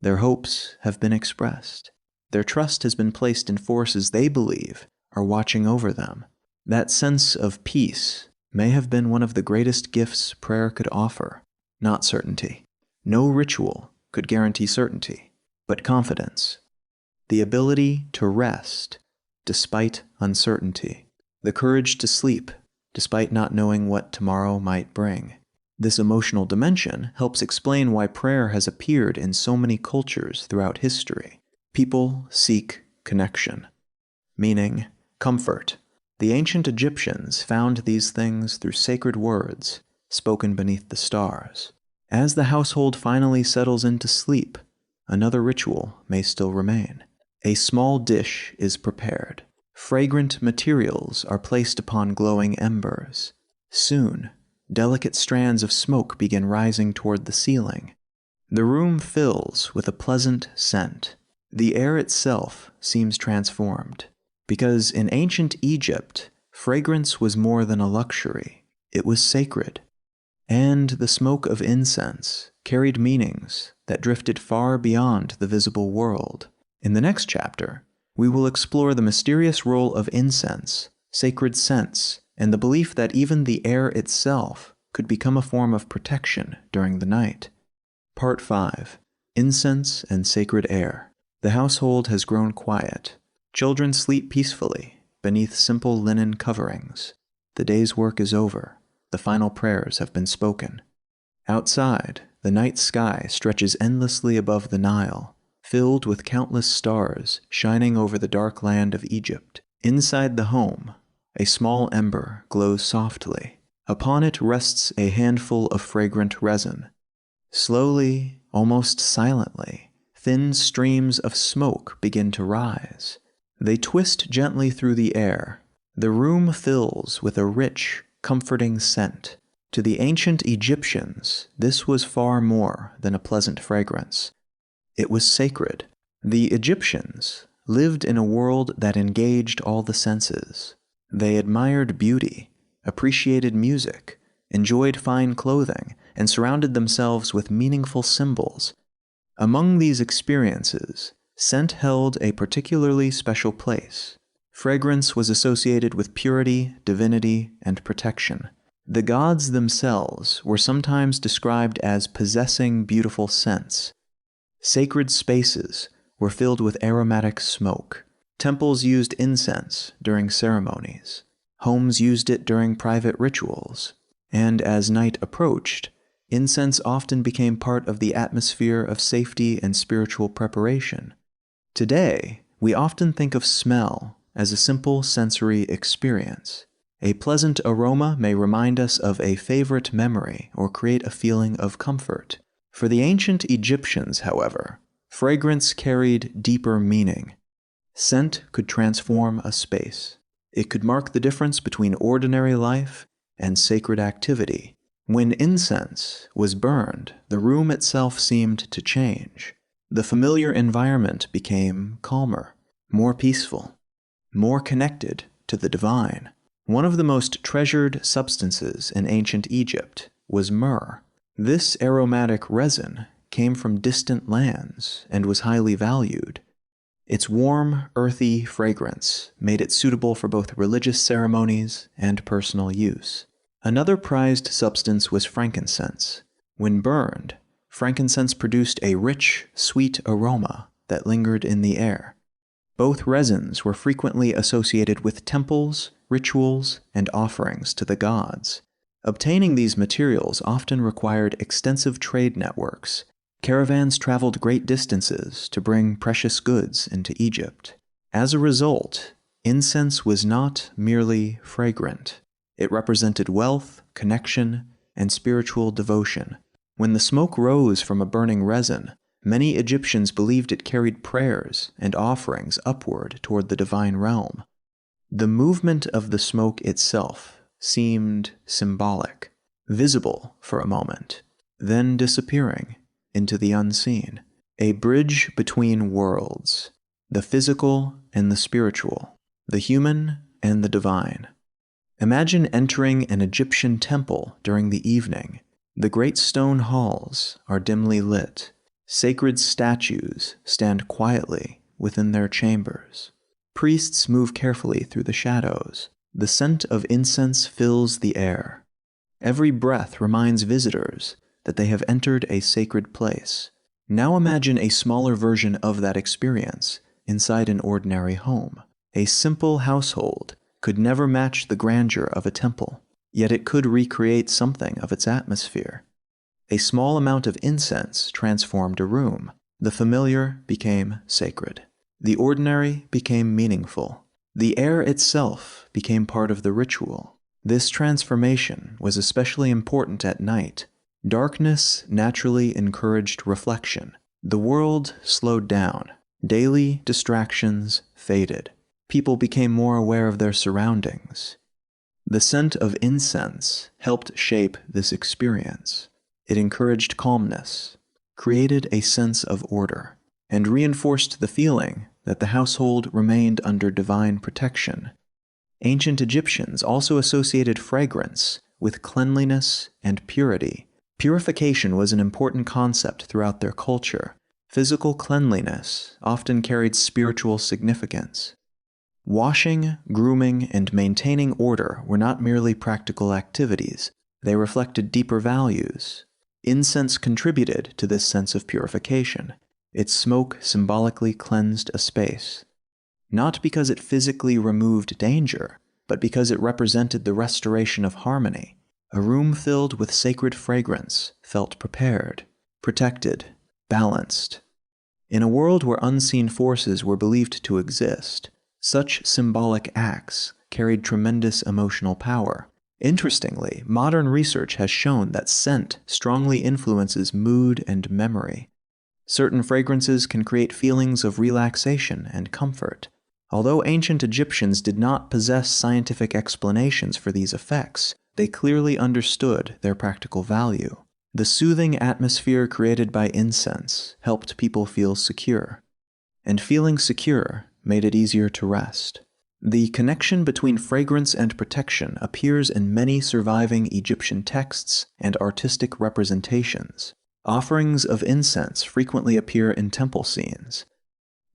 Their hopes have been expressed. Their trust has been placed in forces they believe are watching over them. That sense of peace may have been one of the greatest gifts prayer could offer. Not certainty. No ritual could guarantee certainty, but confidence. The ability to rest despite uncertainty. The courage to sleep despite not knowing what tomorrow might bring. This emotional dimension helps explain why prayer has appeared in so many cultures throughout history. People seek connection, meaning comfort. The ancient Egyptians found these things through sacred words spoken beneath the stars. As the household finally settles into sleep, another ritual may still remain. A small dish is prepared. Fragrant materials are placed upon glowing embers. Soon, delicate strands of smoke begin rising toward the ceiling. The room fills with a pleasant scent. The air itself seems transformed, because in ancient Egypt, fragrance was more than a luxury. It was sacred. And the smoke of incense carried meanings that drifted far beyond the visible world. In the next chapter, we will explore the mysterious role of incense, sacred scents, and the belief that even the air itself could become a form of protection during the night. Part 5. Incense and Sacred Air. The household has grown quiet. Children sleep peacefully beneath simple linen coverings. The day's work is over. The final prayers have been spoken. Outside, the night sky stretches endlessly above the Nile, filled with countless stars shining over the dark land of Egypt. Inside the home, a small ember glows softly. Upon it rests a handful of fragrant resin. Slowly, almost silently, thin streams of smoke begin to rise. They twist gently through the air. The room fills with a rich, comforting scent. To the ancient Egyptians, this was far more than a pleasant fragrance. It was sacred. The Egyptians lived in a world that engaged all the senses. They admired beauty, appreciated music, enjoyed fine clothing, and surrounded themselves with meaningful symbols. Among these experiences, scent held a particularly special place. Fragrance was associated with purity, divinity, and protection. The gods themselves were sometimes described as possessing beautiful scents. Sacred spaces were filled with aromatic smoke. Temples used incense during ceremonies. Homes used it during private rituals. And as night approached, incense often became part of the atmosphere of safety and spiritual preparation. Today, we often think of smell as a simple sensory experience. A pleasant aroma may remind us of a favorite memory or create a feeling of comfort. For the ancient Egyptians, however, fragrance carried deeper meaning. Scent could transform a space. It could mark the difference between ordinary life and sacred activity. When incense was burned, the room itself seemed to change. The familiar environment became calmer, more peaceful, more connected to the divine. One of the most treasured substances in ancient Egypt was myrrh. This aromatic resin came from distant lands and was highly valued. Its warm, earthy fragrance made it suitable for both religious ceremonies and personal use. Another prized substance was frankincense. When burned, frankincense produced a rich, sweet aroma that lingered in the air. Both resins were frequently associated with temples, rituals, and offerings to the gods. Obtaining these materials often required extensive trade networks. Caravans traveled great distances to bring precious goods into Egypt. As a result, incense was not merely fragrant. It represented wealth, connection, and spiritual devotion. When the smoke rose from a burning resin, many Egyptians believed it carried prayers and offerings upward toward the divine realm. The movement of the smoke itself seemed symbolic, visible for a moment, then disappearing into the unseen. A bridge between worlds, the physical and the spiritual, the human and the divine. Imagine entering an Egyptian temple during the evening. The great stone halls are dimly lit. Sacred statues stand quietly within their chambers. Priests move carefully through the shadows. The scent of incense fills the air. Every breath reminds visitors that they have entered a sacred place. Now imagine a smaller version of that experience inside an ordinary home. A simple household could never match the grandeur of a temple, yet it could recreate something of its atmosphere. A small amount of incense transformed a room. The familiar became sacred. The ordinary became meaningful. The air itself became part of the ritual. This transformation was especially important at night. Darkness naturally encouraged reflection. The world slowed down. Daily distractions faded. people became more aware of their surroundings. The scent of incense helped shape this experience. It encouraged calmness, created a sense of order, and reinforced the feeling that the household remained under divine protection. Ancient Egyptians also associated fragrance with cleanliness and purity. Purification was an important concept throughout their culture. Physical cleanliness often carried spiritual significance. Washing, grooming, and maintaining order were not merely practical activities. They reflected deeper values. Incense contributed to this sense of purification. Its smoke symbolically cleansed a space, not because it physically removed danger, but because it represented the restoration of harmony. A room filled with sacred fragrance felt prepared, protected, balanced. In a world where unseen forces were believed to exist, such symbolic acts carried tremendous emotional power. Interestingly, modern research has shown that scent strongly influences mood and memory. Certain fragrances can create feelings of relaxation and comfort. Although ancient Egyptians did not possess scientific explanations for these effects, they clearly understood their practical value. The soothing atmosphere created by incense helped people feel secure, and feeling secure made it easier to rest. The connection between fragrance and protection appears in many surviving Egyptian texts and artistic representations. Offerings of incense frequently appear in temple scenes.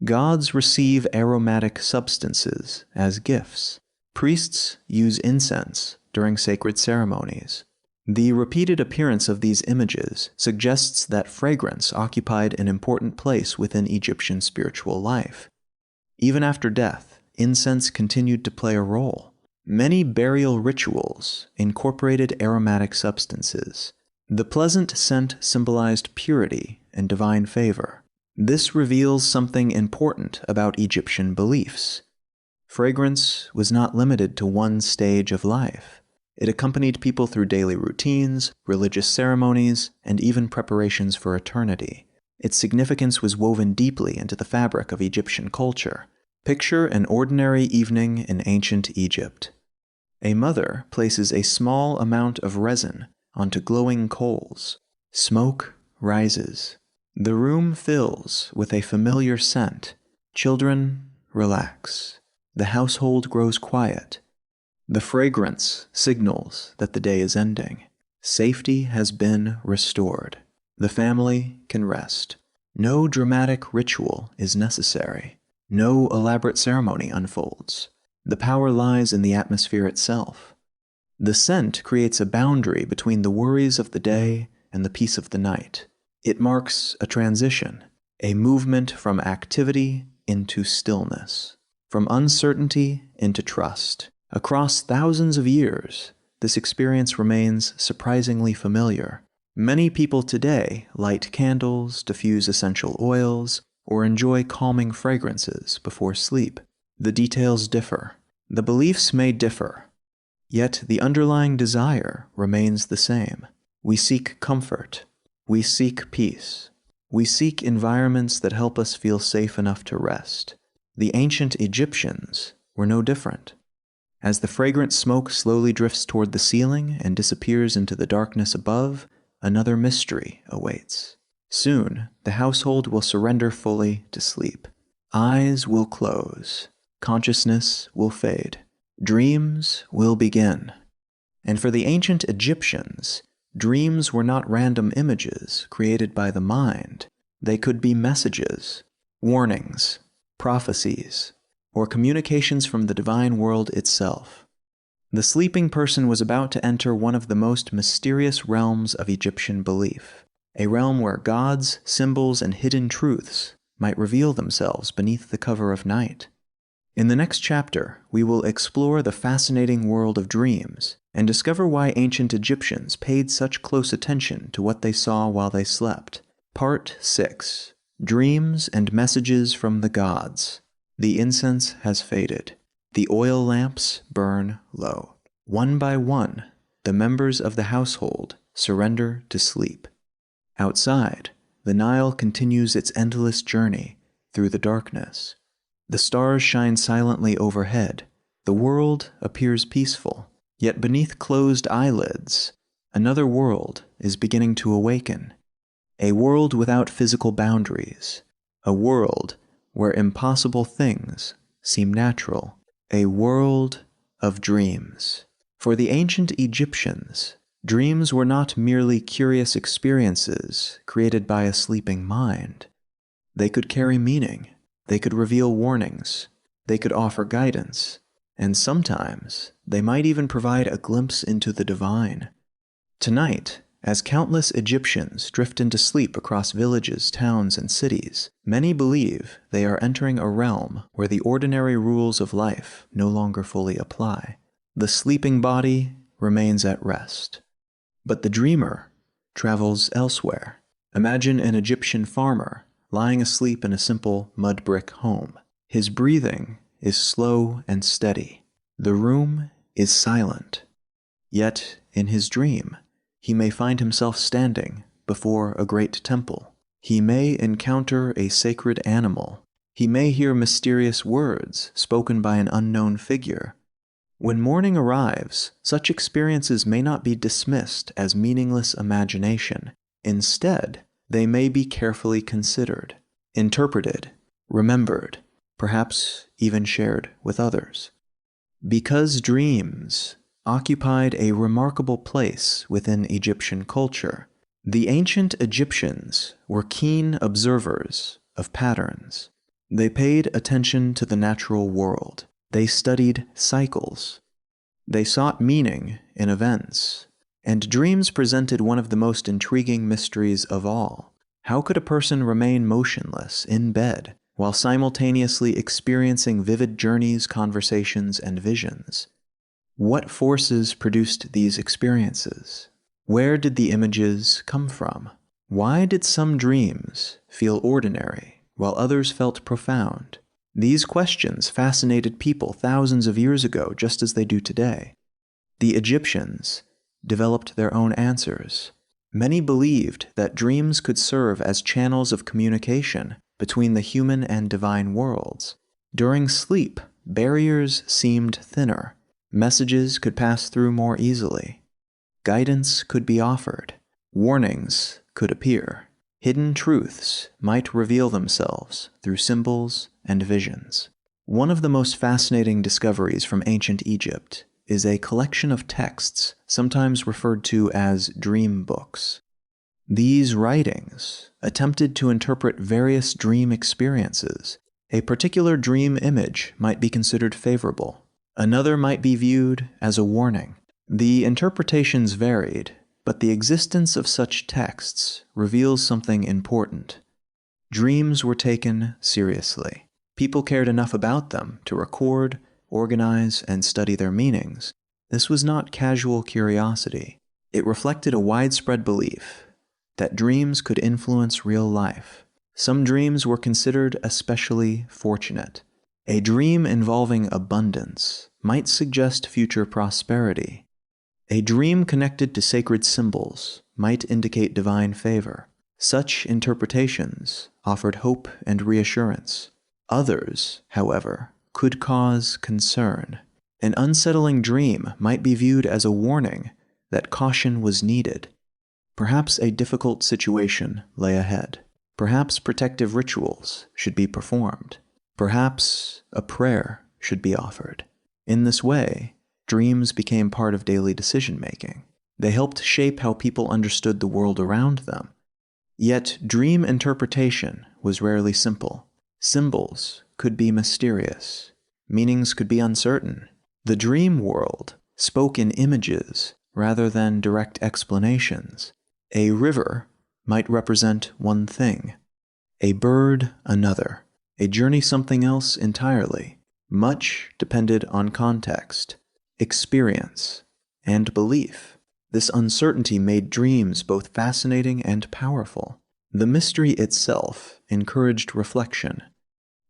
Gods receive aromatic substances as gifts. Priests use incense during sacred ceremonies. The repeated appearance of these images suggests that fragrance occupied an important place within Egyptian spiritual life. Even after death, incense continued to play a role. Many burial rituals incorporated aromatic substances. The pleasant scent symbolized purity and divine favor. This reveals something important about Egyptian beliefs. Fragrance was not limited to one stage of life. It accompanied people through daily routines, religious ceremonies, and even preparations for eternity. Its significance was woven deeply into the fabric of Egyptian culture. Picture an ordinary evening in ancient Egypt. A mother places a small amount of resin onto glowing coals. Smoke rises. The room fills with a familiar scent. Children relax. The household grows quiet. The fragrance signals that the day is ending. Safety has been restored. The family can rest. No dramatic ritual is necessary. No elaborate ceremony unfolds. The power lies in the atmosphere itself. The scent creates a boundary between the worries of the day and the peace of the night. It marks a transition, a movement from activity into stillness, from uncertainty into trust. Across thousands of years, this experience remains surprisingly familiar. Many people today light candles, diffuse essential oils, or enjoy calming fragrances before sleep. The details differ. The beliefs may differ, yet the underlying desire remains the same. We seek comfort. We seek peace. We seek environments that help us feel safe enough to rest. The ancient Egyptians were no different. As the fragrant smoke slowly drifts toward the ceiling and disappears into the darkness above, another mystery awaits. Soon, the household will surrender fully to sleep. Eyes will close. Consciousness will fade. Dreams will begin. And for the ancient Egyptians, dreams were not random images created by the mind. They could be messages, warnings, prophecies, or communications from the divine world itself. The sleeping person was about to enter one of the most mysterious realms of Egyptian belief, a realm where gods, symbols, and hidden truths might reveal themselves beneath the cover of night. In the next chapter, we will explore the fascinating world of dreams and discover why ancient Egyptians paid such close attention to what they saw while they slept. Part 6. Dreams and Messages from the Gods. The incense has faded. The oil lamps burn low. One by one, the members of the household surrender to sleep. Outside, the Nile continues its endless journey through the darkness. The stars shine silently overhead. The world appears peaceful. Yet beneath closed eyelids, another world is beginning to awaken. A world without physical boundaries. A world where impossible things seem natural. A world of dreams. For the ancient Egyptians, dreams were not merely curious experiences created by a sleeping mind. They could carry meaning. They could reveal warnings. They could offer guidance. And sometimes they might even provide a glimpse into the divine. Tonight, as countless Egyptians drift into sleep across villages, towns, and cities, many believe they are entering a realm where the ordinary rules of life no longer fully apply. The sleeping body remains at rest. But the dreamer travels elsewhere. Imagine an Egyptian farmer lying asleep in a simple mud brick home. His breathing is slow and steady. The room is silent. Yet, in his dream, he may find himself standing before a great temple. He may encounter a sacred animal. He may hear mysterious words spoken by an unknown figure. When morning arrives, such experiences may not be dismissed as meaningless imagination. Instead, they may be carefully considered, interpreted, remembered, perhaps even shared with others. Because dreams occupied a remarkable place within Egyptian culture, the ancient Egyptians were keen observers of patterns. They paid attention to the natural world. They studied cycles. They sought meaning in events. And dreams presented one of the most intriguing mysteries of all. How could a person remain motionless in bed while simultaneously experiencing vivid journeys, conversations, and visions? What forces produced these experiences? Where did the images come from? Why did some dreams feel ordinary while others felt profound? These questions fascinated people thousands of years ago, just as they do today. The Egyptians developed their own answers. Many believed that dreams could serve as channels of communication between the human and divine worlds. During sleep, barriers seemed thinner. Messages could pass through more easily. Guidance could be offered. Warnings could appear. Hidden truths might reveal themselves through symbols and visions. One of the most fascinating discoveries from ancient Egypt is a collection of texts, sometimes referred to as dream books. These writings attempted to interpret various dream experiences. A particular dream image might be considered favorable. Another might be viewed as a warning. The interpretations varied, but the existence of such texts reveals something important. Dreams were taken seriously. People cared enough about them to record, organize, and study their meanings. This was not casual curiosity. It reflected a widespread belief that dreams could influence real life. Some dreams were considered especially fortunate. A dream involving abundance might suggest future prosperity. A dream connected to sacred symbols might indicate divine favor. Such interpretations offered hope and reassurance. Others, however, could cause concern. An unsettling dream might be viewed as a warning that caution was needed. Perhaps a difficult situation lay ahead. Perhaps protective rituals should be performed. Perhaps a prayer should be offered. In this way, dreams became part of daily decision-making. They helped shape how people understood the world around them. Yet, dream interpretation was rarely simple. Symbols could be mysterious. Meanings could be uncertain. The dream world spoke in images rather than direct explanations. A river might represent one thing, a bird another, a journey something else entirely. Much depended on context, experience, and belief. This uncertainty made dreams both fascinating and powerful. The mystery itself encouraged reflection.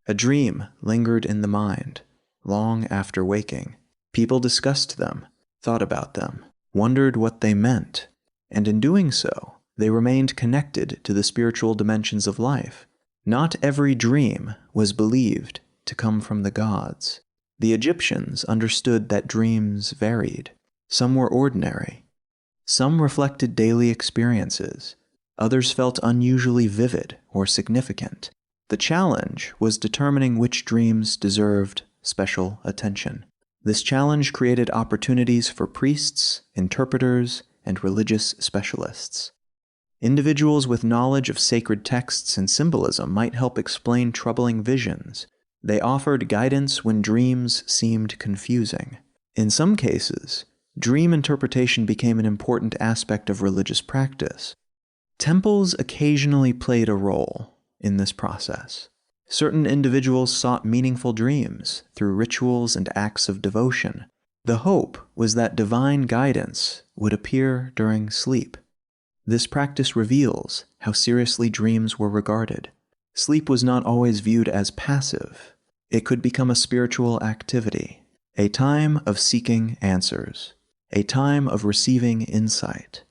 A dream lingered in the mind long after waking. People discussed them, thought about them, wondered what they meant, and in doing so, they remained connected to the spiritual dimensions of life. Not every dream was believed to come from the gods. The Egyptians understood that dreams varied. Some were ordinary. Some reflected daily experiences. Others felt unusually vivid or significant. The challenge was determining which dreams deserved special attention. This challenge created opportunities for priests, interpreters, and religious specialists. Individuals with knowledge of sacred texts and symbolism might help explain troubling visions. They offered guidance when dreams seemed confusing. In some cases, dream interpretation became an important aspect of religious practice. Temples occasionally played a role in this process. Certain individuals sought meaningful dreams through rituals and acts of devotion. The hope was that divine guidance would appear during sleep. This practice reveals how seriously dreams were regarded. Sleep was not always viewed as passive. It could become a spiritual activity, a time of seeking answers, a time of receiving insight,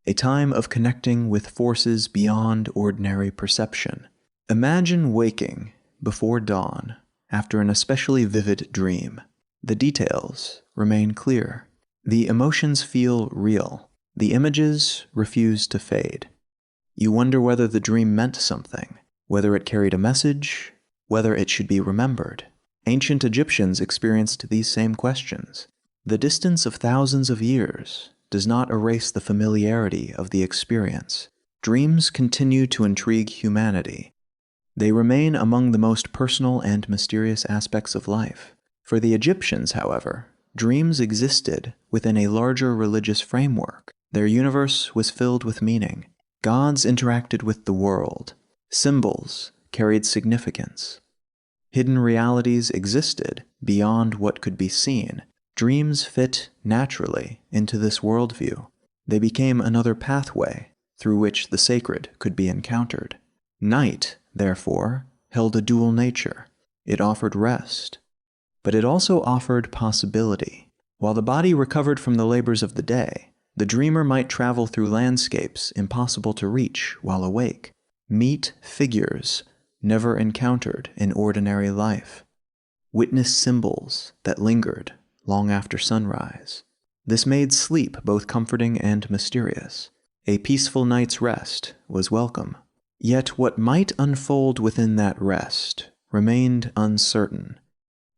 a time of connecting with forces beyond ordinary perception. Imagine waking before dawn after an especially vivid dream. The details remain clear. The emotions feel real. The images refuse to fade. You wonder whether the dream meant something, whether it carried a message, whether it should be remembered. Ancient Egyptians experienced these same questions. The distance of thousands of years does not erase the familiarity of the experience. Dreams continue to intrigue humanity. They remain among the most personal and mysterious aspects of life. For the Egyptians, however, dreams existed within a larger religious framework. Their universe was filled with meaning. Gods interacted with the world. Symbols carried significance. Hidden realities existed beyond what could be seen. Dreams fit naturally into this worldview. They became another pathway through which the sacred could be encountered. Night, therefore, held a dual nature. It offered rest, but it also offered possibility. While the body recovered from the labors of the day, the dreamer might travel through landscapes impossible to reach while awake, meet figures never encountered in ordinary life, witness symbols that lingered long after sunrise. This made sleep both comforting and mysterious. A peaceful night's rest was welcome. Yet what might unfold within that rest remained uncertain.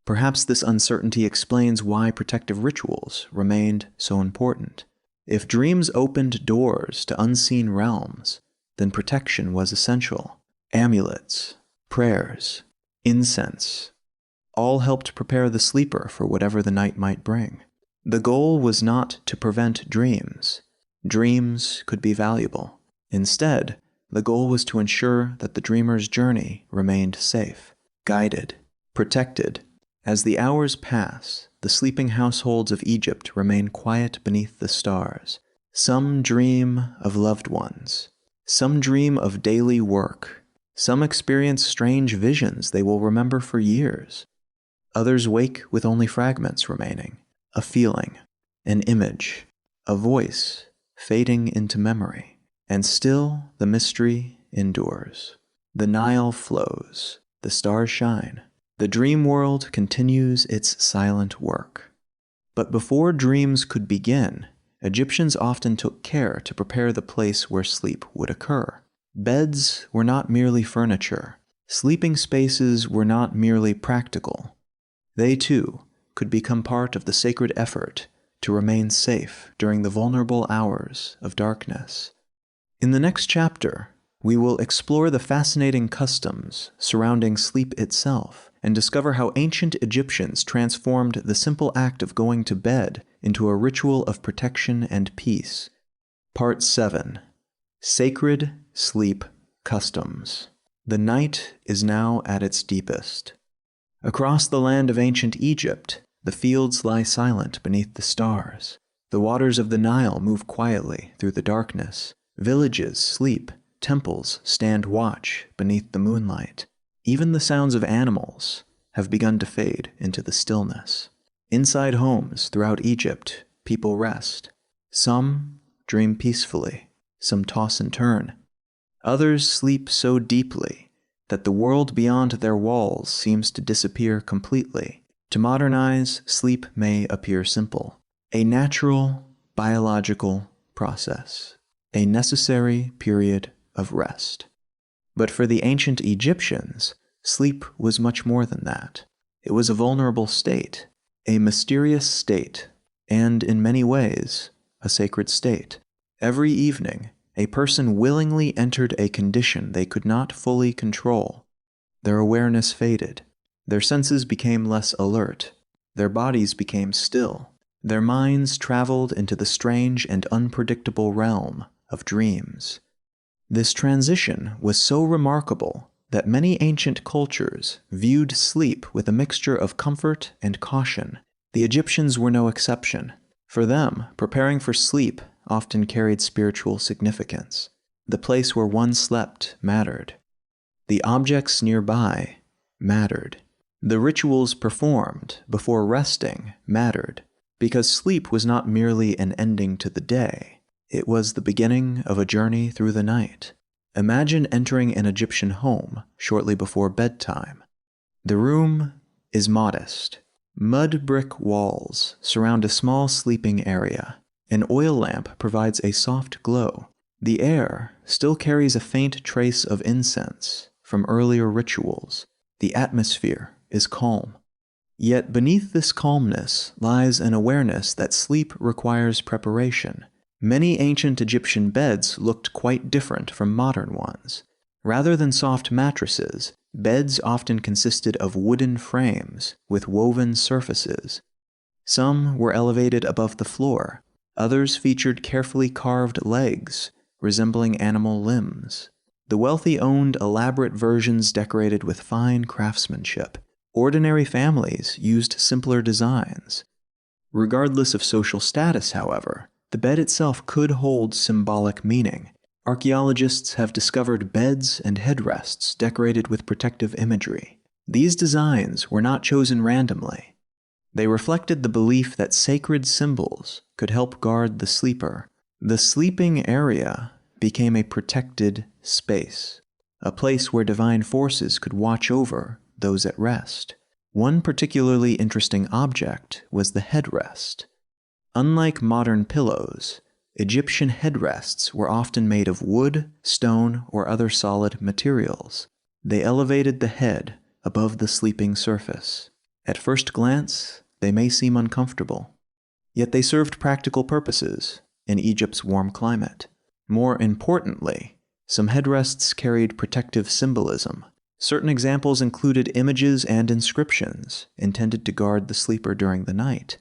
Perhaps this uncertainty explains why protective rituals remained so important. If dreams opened doors to unseen realms, then protection was essential. Amulets, prayers, incense, all helped prepare the sleeper for whatever the night might bring. The goal was not to prevent dreams. Dreams could be valuable. Instead, the goal was to ensure that the dreamer's journey remained safe, guided, protected. As the hours pass, the sleeping households of Egypt remain quiet beneath the stars. Some dream of loved ones. Some dream of daily work. Some experience strange visions they will remember for years. Others wake with only fragments remaining, a feeling, an image, a voice fading into memory. And still the mystery endures. The Nile flows, the stars shine. The dream world continues its silent work. But before dreams could begin, Egyptians often took care to prepare the place where sleep would occur. Beds were not merely furniture. Sleeping spaces were not merely practical. They, too, could become part of the sacred effort to remain safe during the vulnerable hours of darkness. In the next chapter, we will explore the fascinating customs surrounding sleep itself and discover how ancient Egyptians transformed the simple act of going to bed into a ritual of protection and peace. Part 7. Sacred Sleep Customs. The night is now at its deepest. Across the land of ancient Egypt, the fields lie silent beneath the stars. The waters of the Nile move quietly through the darkness. Villages sleep. Temples stand watch beneath the moonlight. Even the sounds of animals have begun to fade into the stillness. Inside homes throughout Egypt, people rest. Some dream peacefully. Some toss and turn. Others sleep so deeply that the world beyond their walls seems to disappear completely. To modern eyes, sleep may appear simple. A natural, biological process. A necessary period of rest. But for the ancient Egyptians, sleep was much more than that. It was a vulnerable state, a mysterious state, and in many ways, a sacred state. Every evening, a person willingly entered a condition they could not fully control. Their awareness faded. Their senses became less alert. Their bodies became still. Their minds traveled into the strange and unpredictable realm of dreams. This transition was so remarkable that many ancient cultures viewed sleep with a mixture of comfort and caution. The Egyptians were no exception. For them, preparing for sleep often carried spiritual significance. The place where one slept mattered. The objects nearby mattered. The rituals performed before resting mattered, because sleep was not merely an ending to the day. It was the beginning of a journey through the night. Imagine entering an Egyptian home shortly before bedtime. The room is modest. Mud brick walls surround a small sleeping area. An oil lamp provides a soft glow. The air still carries a faint trace of incense from earlier rituals. The atmosphere is calm. Yet beneath this calmness lies an awareness that sleep requires preparation. Many ancient Egyptian beds looked quite different from modern ones. Rather than soft mattresses, beds often consisted of wooden frames with woven surfaces. Some were elevated above the floor. Others featured carefully carved legs, resembling animal limbs. The wealthy owned elaborate versions decorated with fine craftsmanship. Ordinary families used simpler designs. Regardless of social status, however, the bed itself could hold symbolic meaning. Archaeologists have discovered beds and headrests decorated with protective imagery. These designs were not chosen randomly. They reflected the belief that sacred symbols could help guard the sleeper. The sleeping area became a protected space, a place where divine forces could watch over those at rest. One particularly interesting object was the headrest. Unlike modern pillows, Egyptian headrests were often made of wood, stone, or other solid materials. They elevated the head above the sleeping surface. At first glance, they may seem uncomfortable. Yet they served practical purposes in Egypt's warm climate. More importantly, some headrests carried protective symbolism. Certain examples included images and inscriptions intended to guard the sleeper during the night.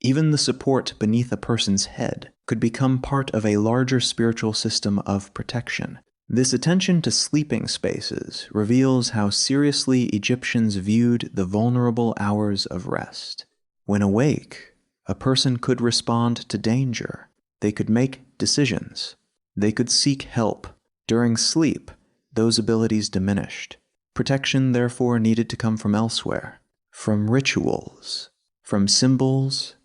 Even the support beneath a person's head could become part of a larger spiritual system of protection. This attention to sleeping spaces reveals how seriously Egyptians viewed the vulnerable hours of rest. When awake, a person could respond to danger. They could make decisions. They could seek help. During sleep, those abilities diminished. Protection, therefore, needed to come from elsewhere, from rituals, from symbols,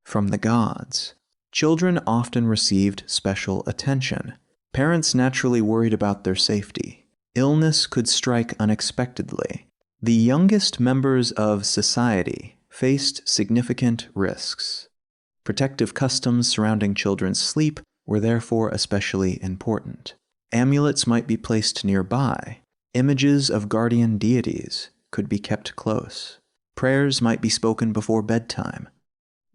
from the gods. Children often received special attention. Parents naturally worried about their safety. Illness could strike unexpectedly. The youngest members of society faced significant risks. Protective customs surrounding children's sleep were therefore especially important. Amulets might be placed nearby. Images of guardian deities could be kept close. Prayers might be spoken before bedtime.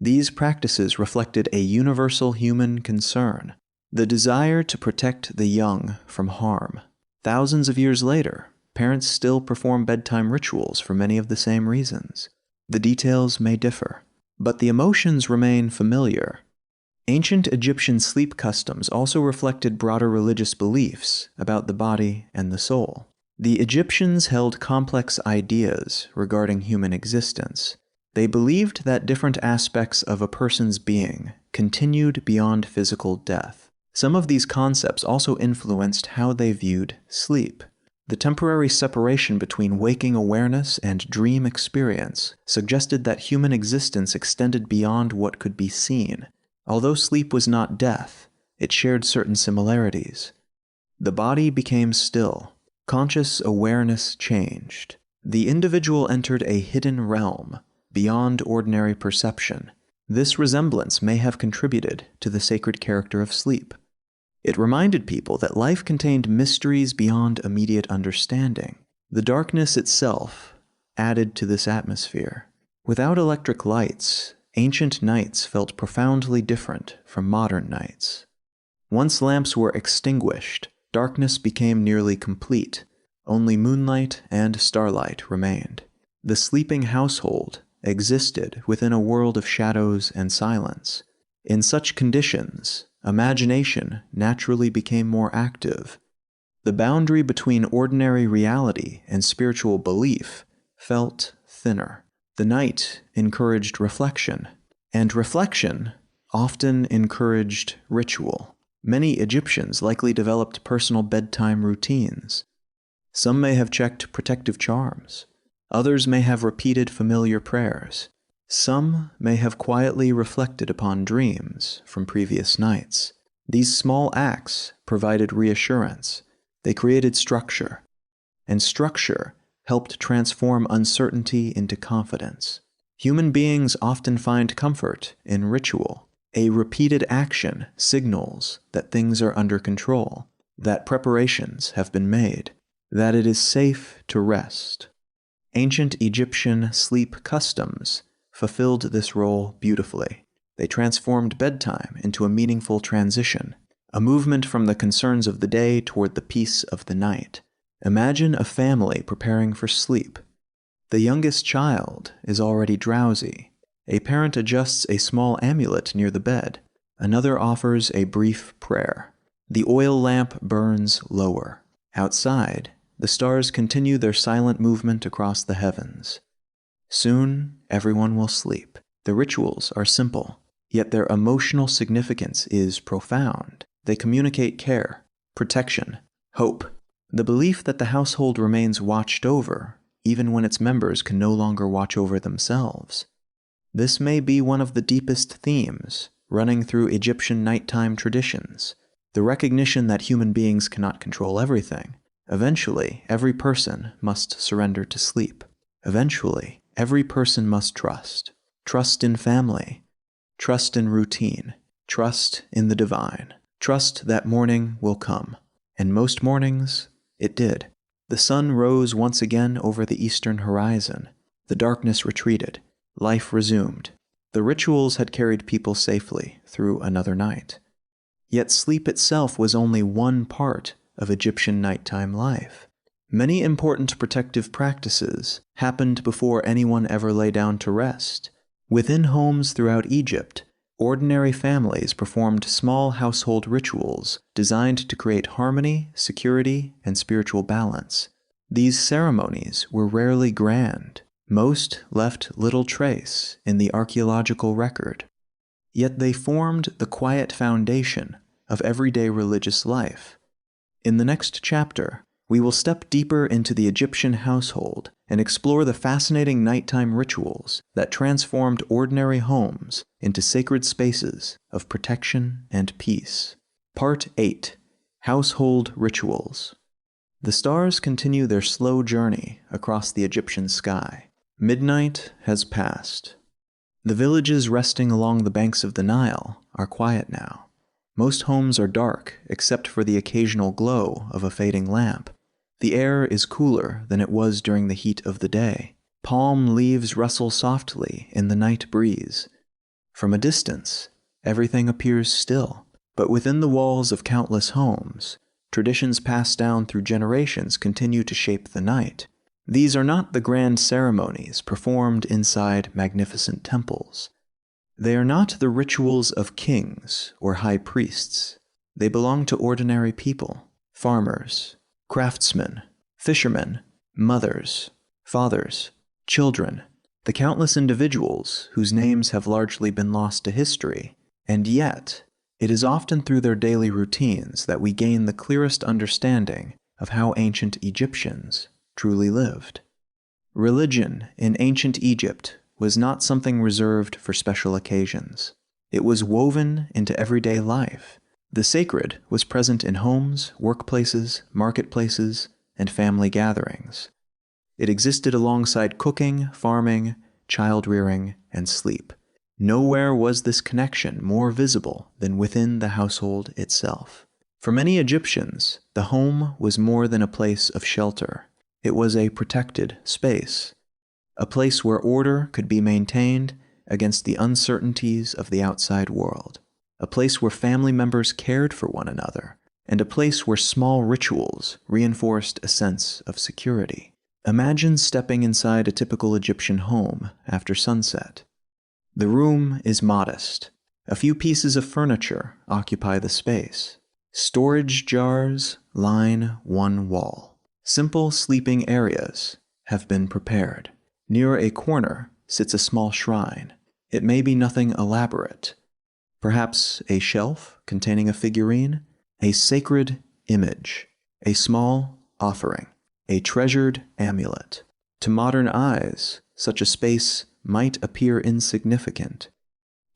These practices reflected a universal human concern, the desire to protect the young from harm. Thousands of years later, parents still perform bedtime rituals for many of the same reasons. The details may differ, but the emotions remain familiar. Ancient Egyptian sleep customs also reflected broader religious beliefs about the body and the soul. The Egyptians held complex ideas regarding human existence. They believed that different aspects of a person's being continued beyond physical death. Some of these concepts also influenced how they viewed sleep. The temporary separation between waking awareness and dream experience suggested that human existence extended beyond what could be seen. Although sleep was not death, it shared certain similarities. The body became still, Conscious awareness changed. The individual entered a hidden realm, beyond ordinary perception. This resemblance may have contributed to the sacred character of sleep. It reminded people that life contained mysteries beyond immediate understanding. The darkness itself added to this atmosphere. Without electric lights, ancient nights felt profoundly different from modern nights. Once lamps were extinguished, darkness became nearly complete. Only moonlight and starlight remained. The sleeping household existed within a world of shadows and silence. In such conditions, imagination naturally became more active. The boundary between ordinary reality and spiritual belief felt thinner. The night encouraged reflection, and reflection often encouraged ritual. Many Egyptians likely developed personal bedtime routines. Some may have checked protective charms. Others may have repeated familiar prayers. Some may have quietly reflected upon dreams from previous nights. These small acts provided reassurance. They created structure, and structure helped transform uncertainty into confidence. Human beings often find comfort in ritual. A repeated action signals that things are under control, that preparations have been made, that it is safe to rest. Ancient Egyptian sleep customs fulfilled this role beautifully. They transformed bedtime into a meaningful transition, a movement from the concerns of the day toward the peace of the night. Imagine a family preparing for sleep. The youngest child is already drowsy. A parent adjusts a small amulet near the bed. Another offers a brief prayer. The oil lamp burns lower. Outside, the stars continue their silent movement across the heavens. Soon, everyone will sleep. The rituals are simple, yet their emotional significance is profound. They communicate care, protection, hope. The belief that the household remains watched over, even when its members can no longer watch over themselves. This may be one of the deepest themes running through Egyptian nighttime traditions, the recognition that human beings cannot control everything. Eventually, every person must surrender to sleep. Eventually, every person must trust. Trust in family. Trust in routine. Trust in the divine. Trust that morning will come. And most mornings, it did. The sun rose once again over the eastern horizon. The darkness retreated. Life resumed. The rituals had carried people safely through another night. Yet sleep itself was only one part of Egyptian nighttime life. Many important protective practices happened before anyone ever lay down to rest. Within homes throughout Egypt, ordinary families performed small household rituals designed to create harmony, security, and spiritual balance. These ceremonies were rarely grand. Most left little trace in the archaeological record. Yet they formed the quiet foundation of everyday religious life. In the next chapter, we will step deeper into the Egyptian household and explore the fascinating nighttime rituals that transformed ordinary homes into sacred spaces of protection and peace. Part 8. Household Rituals. The stars continue their slow journey across the Egyptian sky. Midnight has passed. The villages resting along the banks of the Nile are quiet now. Most homes are dark except for the occasional glow of a fading lamp. The air is cooler than it was during the heat of the day. Palm leaves rustle softly in the night breeze. From a distance, everything appears still. But within the walls of countless homes, traditions passed down through generations continue to shape the night. These are not the grand ceremonies performed inside magnificent temples. They are not the rituals of kings or high priests. They belong to ordinary people, farmers, craftsmen, fishermen, mothers, fathers, children, the countless individuals whose names have largely been lost to history. And yet, it is often through their daily routines that we gain the clearest understanding of how ancient Egyptians truly lived. Religion in ancient Egypt was not something reserved for special occasions. It was woven into everyday life. The sacred was present in homes, workplaces, marketplaces, and family gatherings. It existed alongside cooking, farming, child-rearing, and sleep. Nowhere was this connection more visible than within the household itself. For many Egyptians, the home was more than a place of shelter. It was a protected space, a place where order could be maintained against the uncertainties of the outside world, a place where family members cared for one another, and a place where small rituals reinforced a sense of security. Imagine stepping inside a typical Egyptian home after sunset. The room is modest. A few pieces of furniture occupy the space. Storage jars line one wall. Simple sleeping areas have been prepared. Near a corner sits a small shrine. It may be nothing elaborate. Perhaps a shelf containing a figurine, a sacred image, a small offering, a treasured amulet. To modern eyes, such a space might appear insignificant.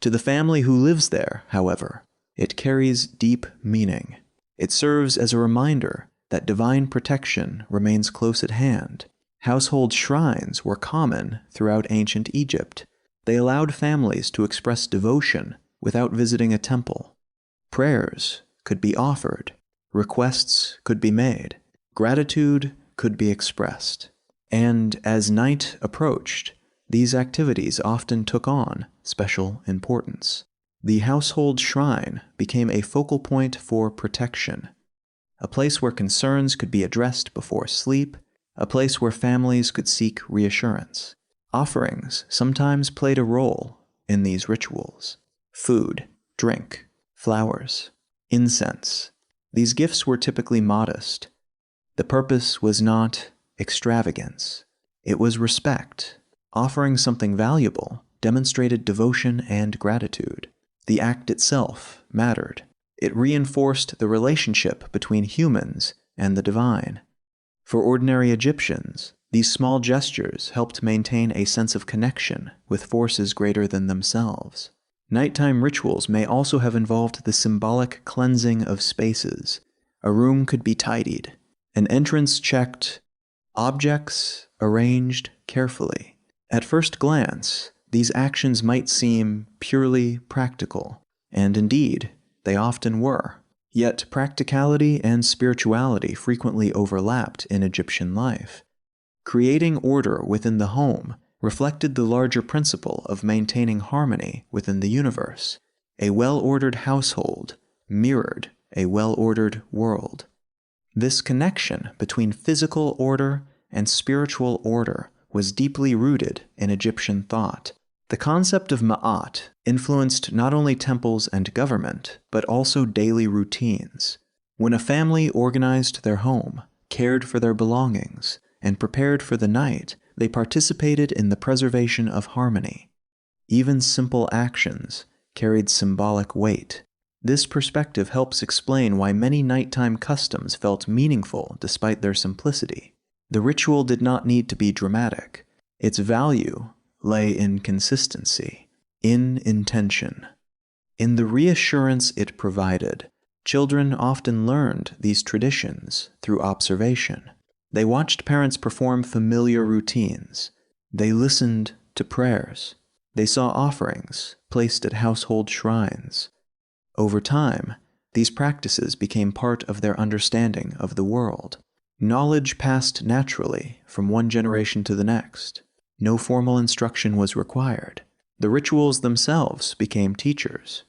To the family who lives there, however, it carries deep meaning. It serves as a reminder that divine protection remains close at hand. Household shrines were common throughout ancient Egypt. They allowed families to express devotion without visiting a temple. Prayers could be offered, requests could be made, gratitude could be expressed. And as night approached, these activities often took on special importance. The household shrine became a focal point for protection, a place where concerns could be addressed before sleep, a place where families could seek reassurance. Offerings sometimes played a role in these rituals. Food, drink, flowers, incense. These gifts were typically modest. The purpose was not extravagance. It was respect. Offering something valuable demonstrated devotion and gratitude. The act itself mattered. It reinforced the relationship between humans and the divine. For ordinary Egyptians, these small gestures helped maintain a sense of connection with forces greater than themselves. Nighttime rituals may also have involved the symbolic cleansing of spaces. A room could be tidied, an entrance checked, objects arranged carefully. At first glance, these actions might seem purely practical, and indeed, they often were. Yet practicality and spirituality frequently overlapped in Egyptian life. Creating order within the home reflected the larger principle of maintaining harmony within the universe. A well-ordered household mirrored a well-ordered world. This connection between physical order and spiritual order was deeply rooted in Egyptian thought. The concept of ma'at influenced not only temples and government, but also daily routines. When a family organized their home, cared for their belongings, and prepared for the night, they participated in the preservation of harmony. Even simple actions carried symbolic weight. This perspective helps explain why many nighttime customs felt meaningful despite their simplicity. The ritual did not need to be dramatic. Its value lay in consistency, in intention, in the reassurance it provided. Children often learned these traditions through observation. They watched parents perform familiar routines. They listened to prayers. They saw offerings placed at household shrines. Over time, these practices became part of their understanding of the world. Knowledge passed naturally from one generation to the next. No formal instruction was required. The rituals themselves became teachers.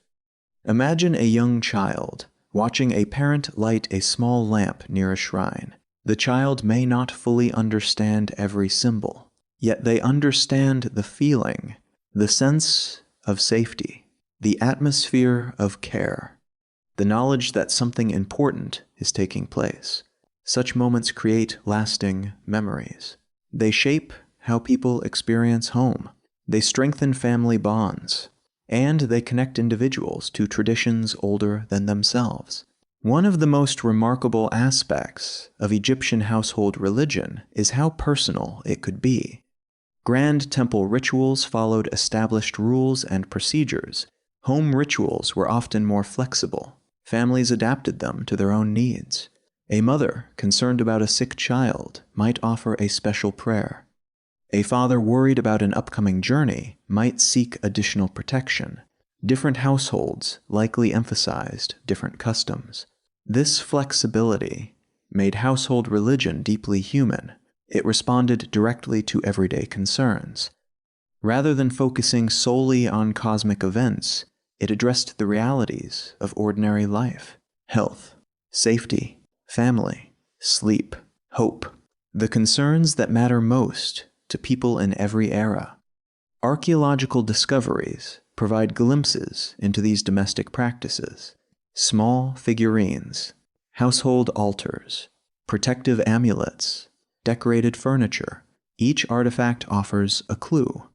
Imagine a young child watching a parent light a small lamp near a shrine. The child may not fully understand every symbol, yet they understand the feeling, the sense of safety, the atmosphere of care, the knowledge that something important is taking place. Such moments create lasting memories. They shape how people experience home. They strengthen family bonds, and they connect individuals to traditions older than themselves. One of the most remarkable aspects of Egyptian household religion is how personal it could be. Grand temple rituals followed established rules and procedures. Home rituals were often more flexible. Families adapted them to their own needs. A mother concerned about a sick child might offer a special prayer. A father worried about an upcoming journey might seek additional protection. Different households likely emphasized different customs. This flexibility made household religion deeply human. It responded directly to everyday concerns. Rather than focusing solely on cosmic events, it addressed the realities of ordinary life: health, safety, family, sleep, hope, the concerns that matter most to people in every era. Archaeological discoveries provide glimpses into these domestic practices: small figurines, household altars, protective amulets, decorated furniture. Each artifact offers a clue.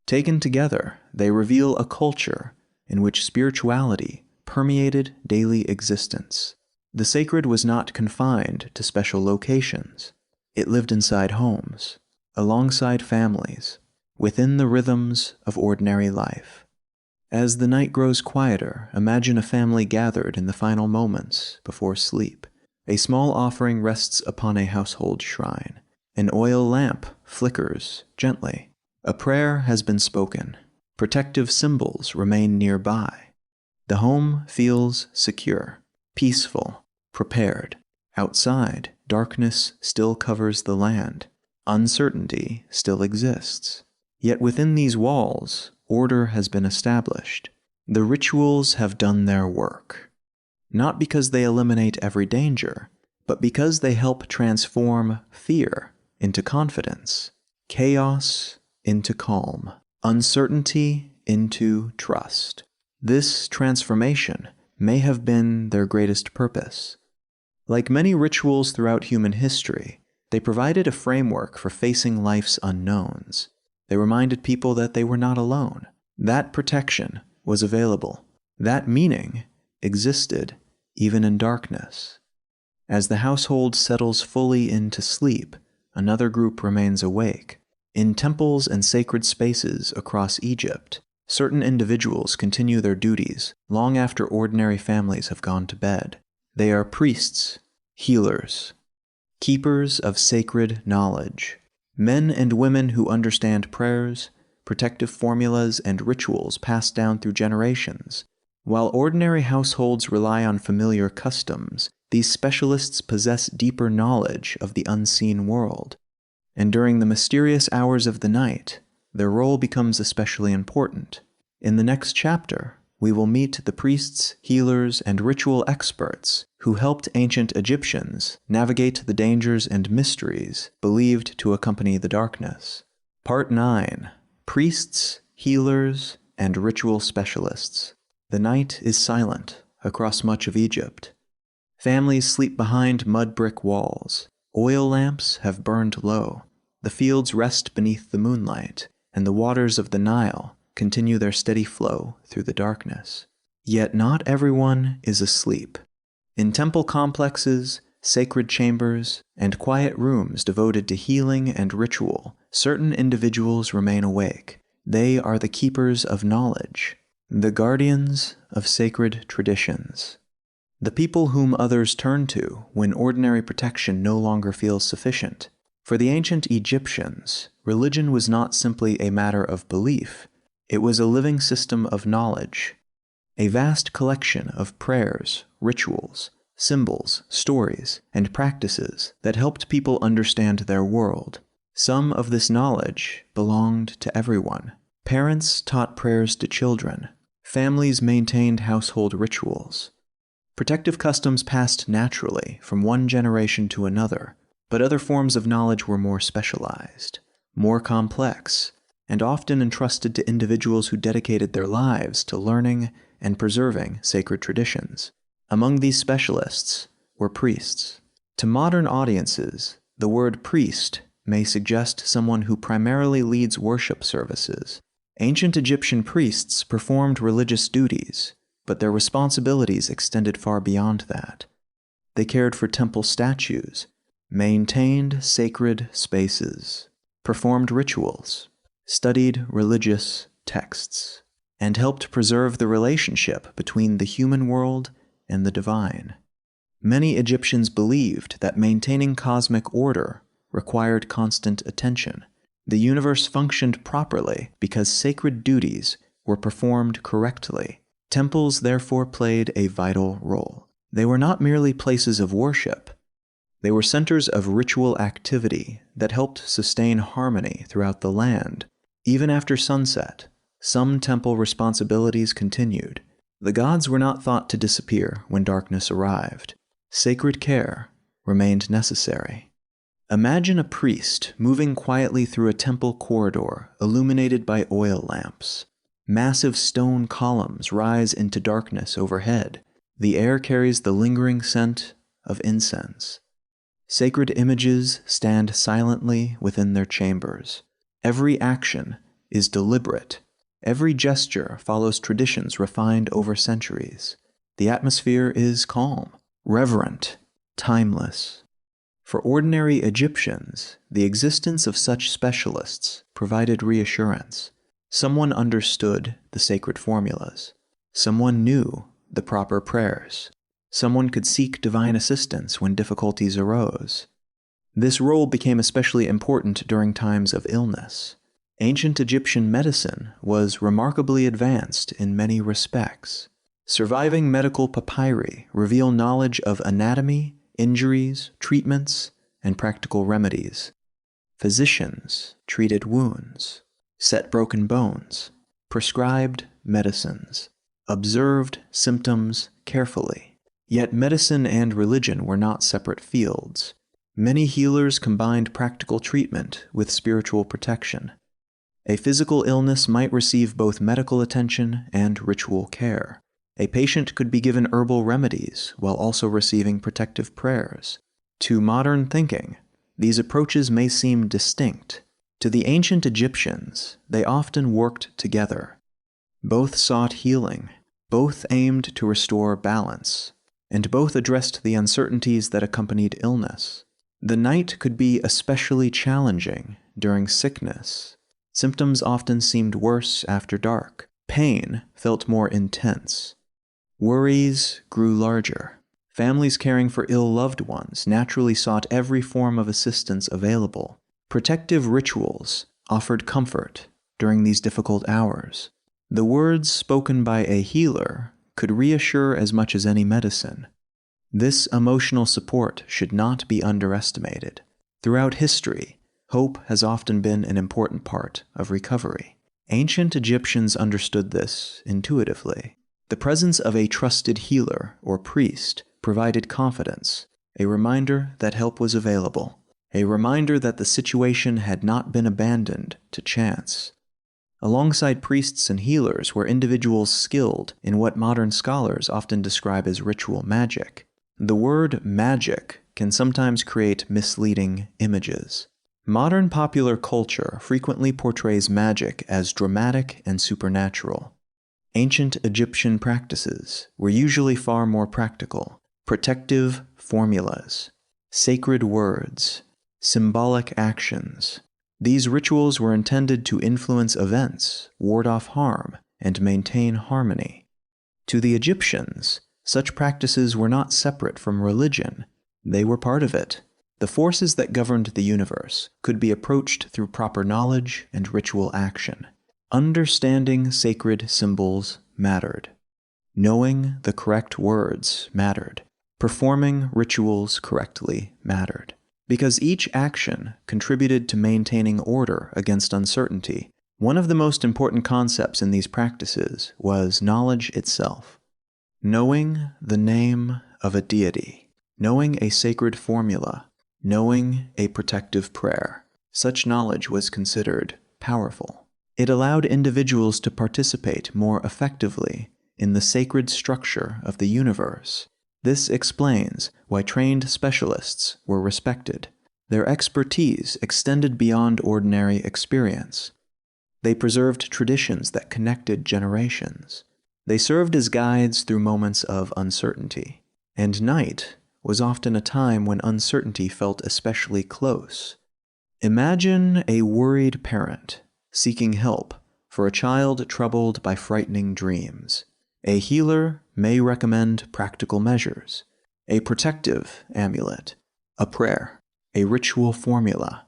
Taken together, they reveal a culture in which spirituality permeated daily existence. The sacred was not confined to special locations. It lived inside homes, alongside families, within the rhythms of ordinary life. As the night grows quieter, imagine a family gathered in the final moments before sleep. A small offering rests upon a household shrine. An oil lamp flickers gently. A prayer has been spoken. Protective symbols remain nearby. The home feels secure, peaceful, prepared. Outside, darkness still covers the land. Uncertainty still exists. Yet within these walls, order has been established. The rituals have done their work. Not because they eliminate every danger, but because they help transform fear into confidence, chaos into calm, uncertainty into trust. This transformation may have been their greatest purpose. Like many rituals throughout human history, they provided a framework for facing life's unknowns. They reminded people that they were not alone. That protection was available. That meaning existed even in darkness. As the household settles fully into sleep, another group remains awake. In temples and sacred spaces across Egypt, certain individuals continue their duties long after ordinary families have gone to bed. They are priests, healers, keepers of sacred knowledge, men and women who understand prayers, protective formulas, and rituals passed down through generations. While ordinary households rely on familiar customs, these specialists possess deeper knowledge of the unseen world. And during the mysterious hours of the night, their role becomes especially important. In the next chapter, we will meet the priests, healers, and ritual experts who helped ancient Egyptians navigate the dangers and mysteries believed to accompany the darkness. Part 9. Priests, Healers, and Ritual Specialists. The night is silent across much of Egypt. Families sleep behind mud brick walls. Oil lamps have burned low. The fields rest beneath the moonlight, and the waters of the Nile continue their steady flow through the darkness. Yet not everyone is asleep. In temple complexes, sacred chambers, and quiet rooms devoted to healing and ritual, certain individuals remain awake. They are the keepers of knowledge, the guardians of sacred traditions. The people whom others turn to when ordinary protection no longer feels sufficient. For the ancient Egyptians, religion was not simply a matter of belief. It was a living system of knowledge, a vast collection of prayers, rituals, symbols, stories, and practices that helped people understand their world. Some of this knowledge belonged to everyone. Parents taught prayers to children. Families maintained household rituals. Protective customs passed naturally from one generation to another, but other forms of knowledge were more specialized, more complex, and often entrusted to individuals who dedicated their lives to learning and preserving sacred traditions. Among these specialists were priests. To modern audiences, the word priest may suggest someone who primarily leads worship services. Ancient Egyptian priests performed religious duties, but their responsibilities extended far beyond that. They cared for temple statues, maintained sacred spaces, performed rituals, studied religious texts, and helped preserve the relationship between the human world and the divine. Many Egyptians believed that maintaining cosmic order required constant attention. The universe functioned properly because sacred duties were performed correctly. Temples therefore played a vital role. They were not merely places of worship. They were centers of ritual activity that helped sustain harmony throughout the land. Even after sunset, some temple responsibilities continued. The gods were not thought to disappear when darkness arrived. Sacred care remained necessary. Imagine a priest moving quietly through a temple corridor illuminated by oil lamps. Massive stone columns rise into darkness overhead. The air carries the lingering scent of incense. Sacred images stand silently within their chambers. Every action is deliberate. Every gesture follows traditions refined over centuries. The atmosphere is calm, reverent, timeless. For ordinary Egyptians, the existence of such specialists provided reassurance. Someone understood the sacred formulas. Someone knew the proper prayers. Someone could seek divine assistance when difficulties arose. This role became especially important during times of illness. Ancient Egyptian medicine was remarkably advanced in many respects. Surviving medical papyri reveal knowledge of anatomy, injuries, treatments, and practical remedies. Physicians treated wounds, set broken bones, prescribed medicines, observed symptoms carefully. Yet medicine and religion were not separate fields. Many healers combined practical treatment with spiritual protection. A physical illness might receive both medical attention and ritual care. A patient could be given herbal remedies while also receiving protective prayers. To modern thinking, these approaches may seem distinct. To the ancient Egyptians, they often worked together. Both sought healing, both aimed to restore balance, and both addressed the uncertainties that accompanied illness. The night could be especially challenging during sickness. Symptoms often seemed worse after dark. Pain felt more intense. Worries grew larger. Families caring for ill loved ones naturally sought every form of assistance available. Protective rituals offered comfort during these difficult hours. The words spoken by a healer could reassure as much as any medicine. This emotional support should not be underestimated. Throughout history, hope has often been an important part of recovery. Ancient Egyptians understood this intuitively. The presence of a trusted healer or priest provided confidence, a reminder that help was available, a reminder that the situation had not been abandoned to chance. Alongside priests and healers were individuals skilled in what modern scholars often describe as ritual magic. The word magic can sometimes create misleading images. Modern popular culture frequently portrays magic as dramatic and supernatural. Ancient Egyptian practices were usually far more practical. Protective formulas, sacred words, symbolic actions. These rituals were intended to influence events, ward off harm, and maintain harmony. To the Egyptians, such practices were not separate from religion. They were part of it. The forces that governed the universe could be approached through proper knowledge and ritual action. Understanding sacred symbols mattered. Knowing the correct words mattered. Performing rituals correctly mattered. Because each action contributed to maintaining order against uncertainty, one of the most important concepts in these practices was knowledge itself. Knowing the name of a deity, knowing a sacred formula, knowing a protective prayer. Such knowledge was considered powerful. It allowed individuals to participate more effectively in the sacred structure of the universe. This explains why trained specialists were respected. Their expertise extended beyond ordinary experience. They preserved traditions that connected generations. They served as guides through moments of uncertainty. And night was often a time when uncertainty felt especially close. Imagine a worried parent seeking help for a child troubled by frightening dreams. A healer may recommend practical measures. a protective amulet, a prayer, a ritual formula.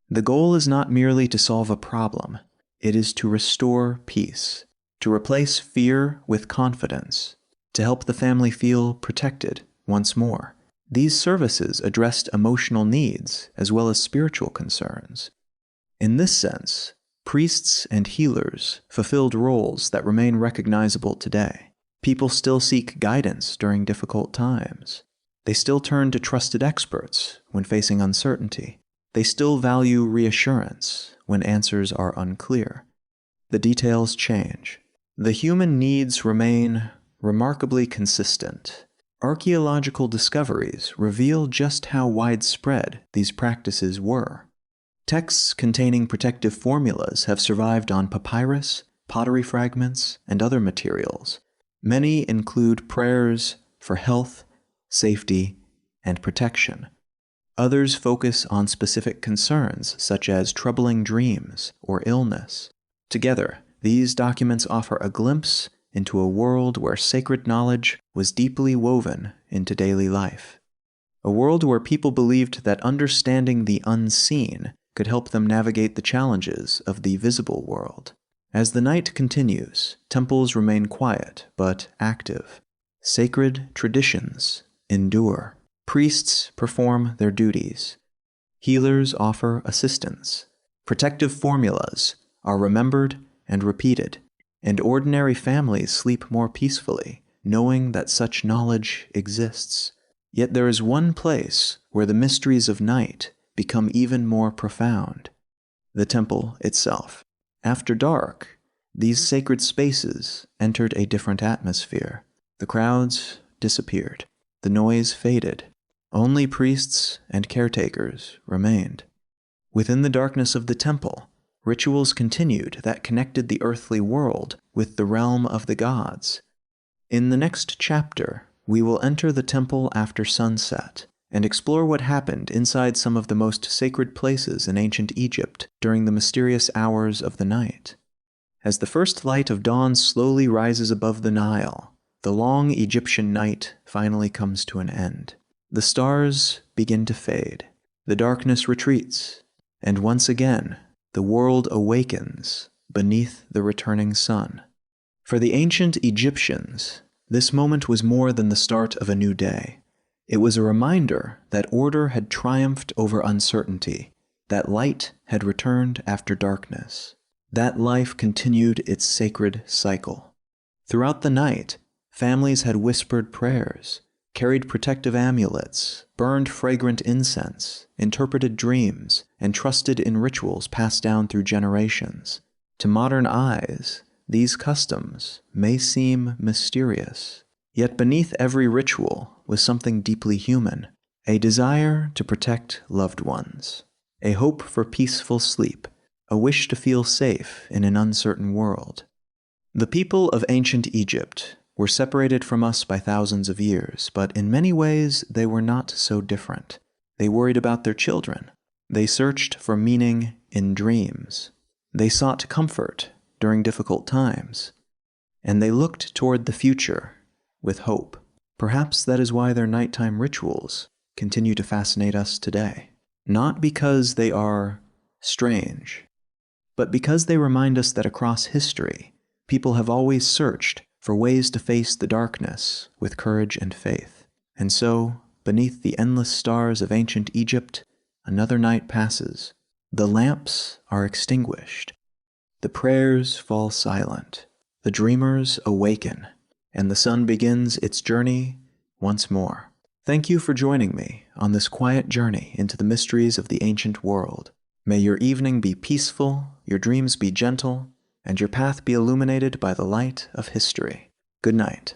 The goal is not merely to solve a problem, it is to restore peace, to replace fear with confidence, to help the family feel protected once more. These services addressed emotional needs as well as spiritual concerns. In this sense, priests and healers fulfilled roles that remain recognizable today. People still seek guidance during difficult times. They still turn to trusted experts when facing uncertainty. They still value reassurance when answers are unclear. The details change. The human needs remain remarkably consistent. Archaeological discoveries reveal just how widespread these practices were. Texts containing protective formulas have survived on papyrus, pottery fragments, and other materials. Many include prayers for health, safety, and protection. Others focus on specific concerns such as troubling dreams or illness. Together, these documents offer a glimpse into a world where sacred knowledge was deeply woven into daily life. A world where people believed that understanding the unseen could help them navigate the challenges of the visible world. As the night continues, temples remain quiet but active. Sacred traditions endure. Priests perform their duties. Healers offer assistance. Protective formulas are remembered and repeated, and ordinary families sleep more peacefully, knowing that such knowledge exists. Yet there is one place where the mysteries of night become even more profound: the temple itself. After dark, these sacred spaces entered a different atmosphere. The crowds disappeared. The noise faded. Only priests and caretakers remained. Within the darkness of the temple, rituals continued that connected the earthly world with the realm of the gods. In the next chapter, we will enter the temple after sunset and explore what happened inside some of the most sacred places in ancient Egypt during the mysterious hours of the night. As the first light of dawn slowly rises above the Nile, the long Egyptian night finally comes to an end. The stars begin to fade, the darkness retreats, and once again, the world awakens beneath the returning sun. For the ancient Egyptians, this moment was more than the start of a new day. It was a reminder that order had triumphed over uncertainty, that light had returned after darkness, that life continued its sacred cycle. Throughout the night, families had whispered prayers, carried protective amulets, burned fragrant incense, interpreted dreams, and trusted in rituals passed down through generations. To modern eyes, these customs may seem mysterious, yet beneath every ritual was something deeply human: a desire to protect loved ones, a hope for peaceful sleep, a wish to feel safe in an uncertain world. The people of ancient Egypt were separated from us by thousands of years, but in many ways they were not so different. They worried about their children. They searched for meaning in dreams. They sought comfort during difficult times. And they looked toward the future with hope. Perhaps that is why their nighttime rituals continue to fascinate us today. Not because they are strange, but because they remind us that across history, people have always searched for ways to face the darkness with courage and faith. And so, beneath the endless stars of ancient Egypt, another night passes. The lamps are extinguished. The prayers fall silent. The dreamers awaken, and the sun begins its journey once more. Thank you for joining me on this quiet journey into the mysteries of the ancient world. May your evening be peaceful, your dreams be gentle, and your path be illuminated by the light of history. Good night.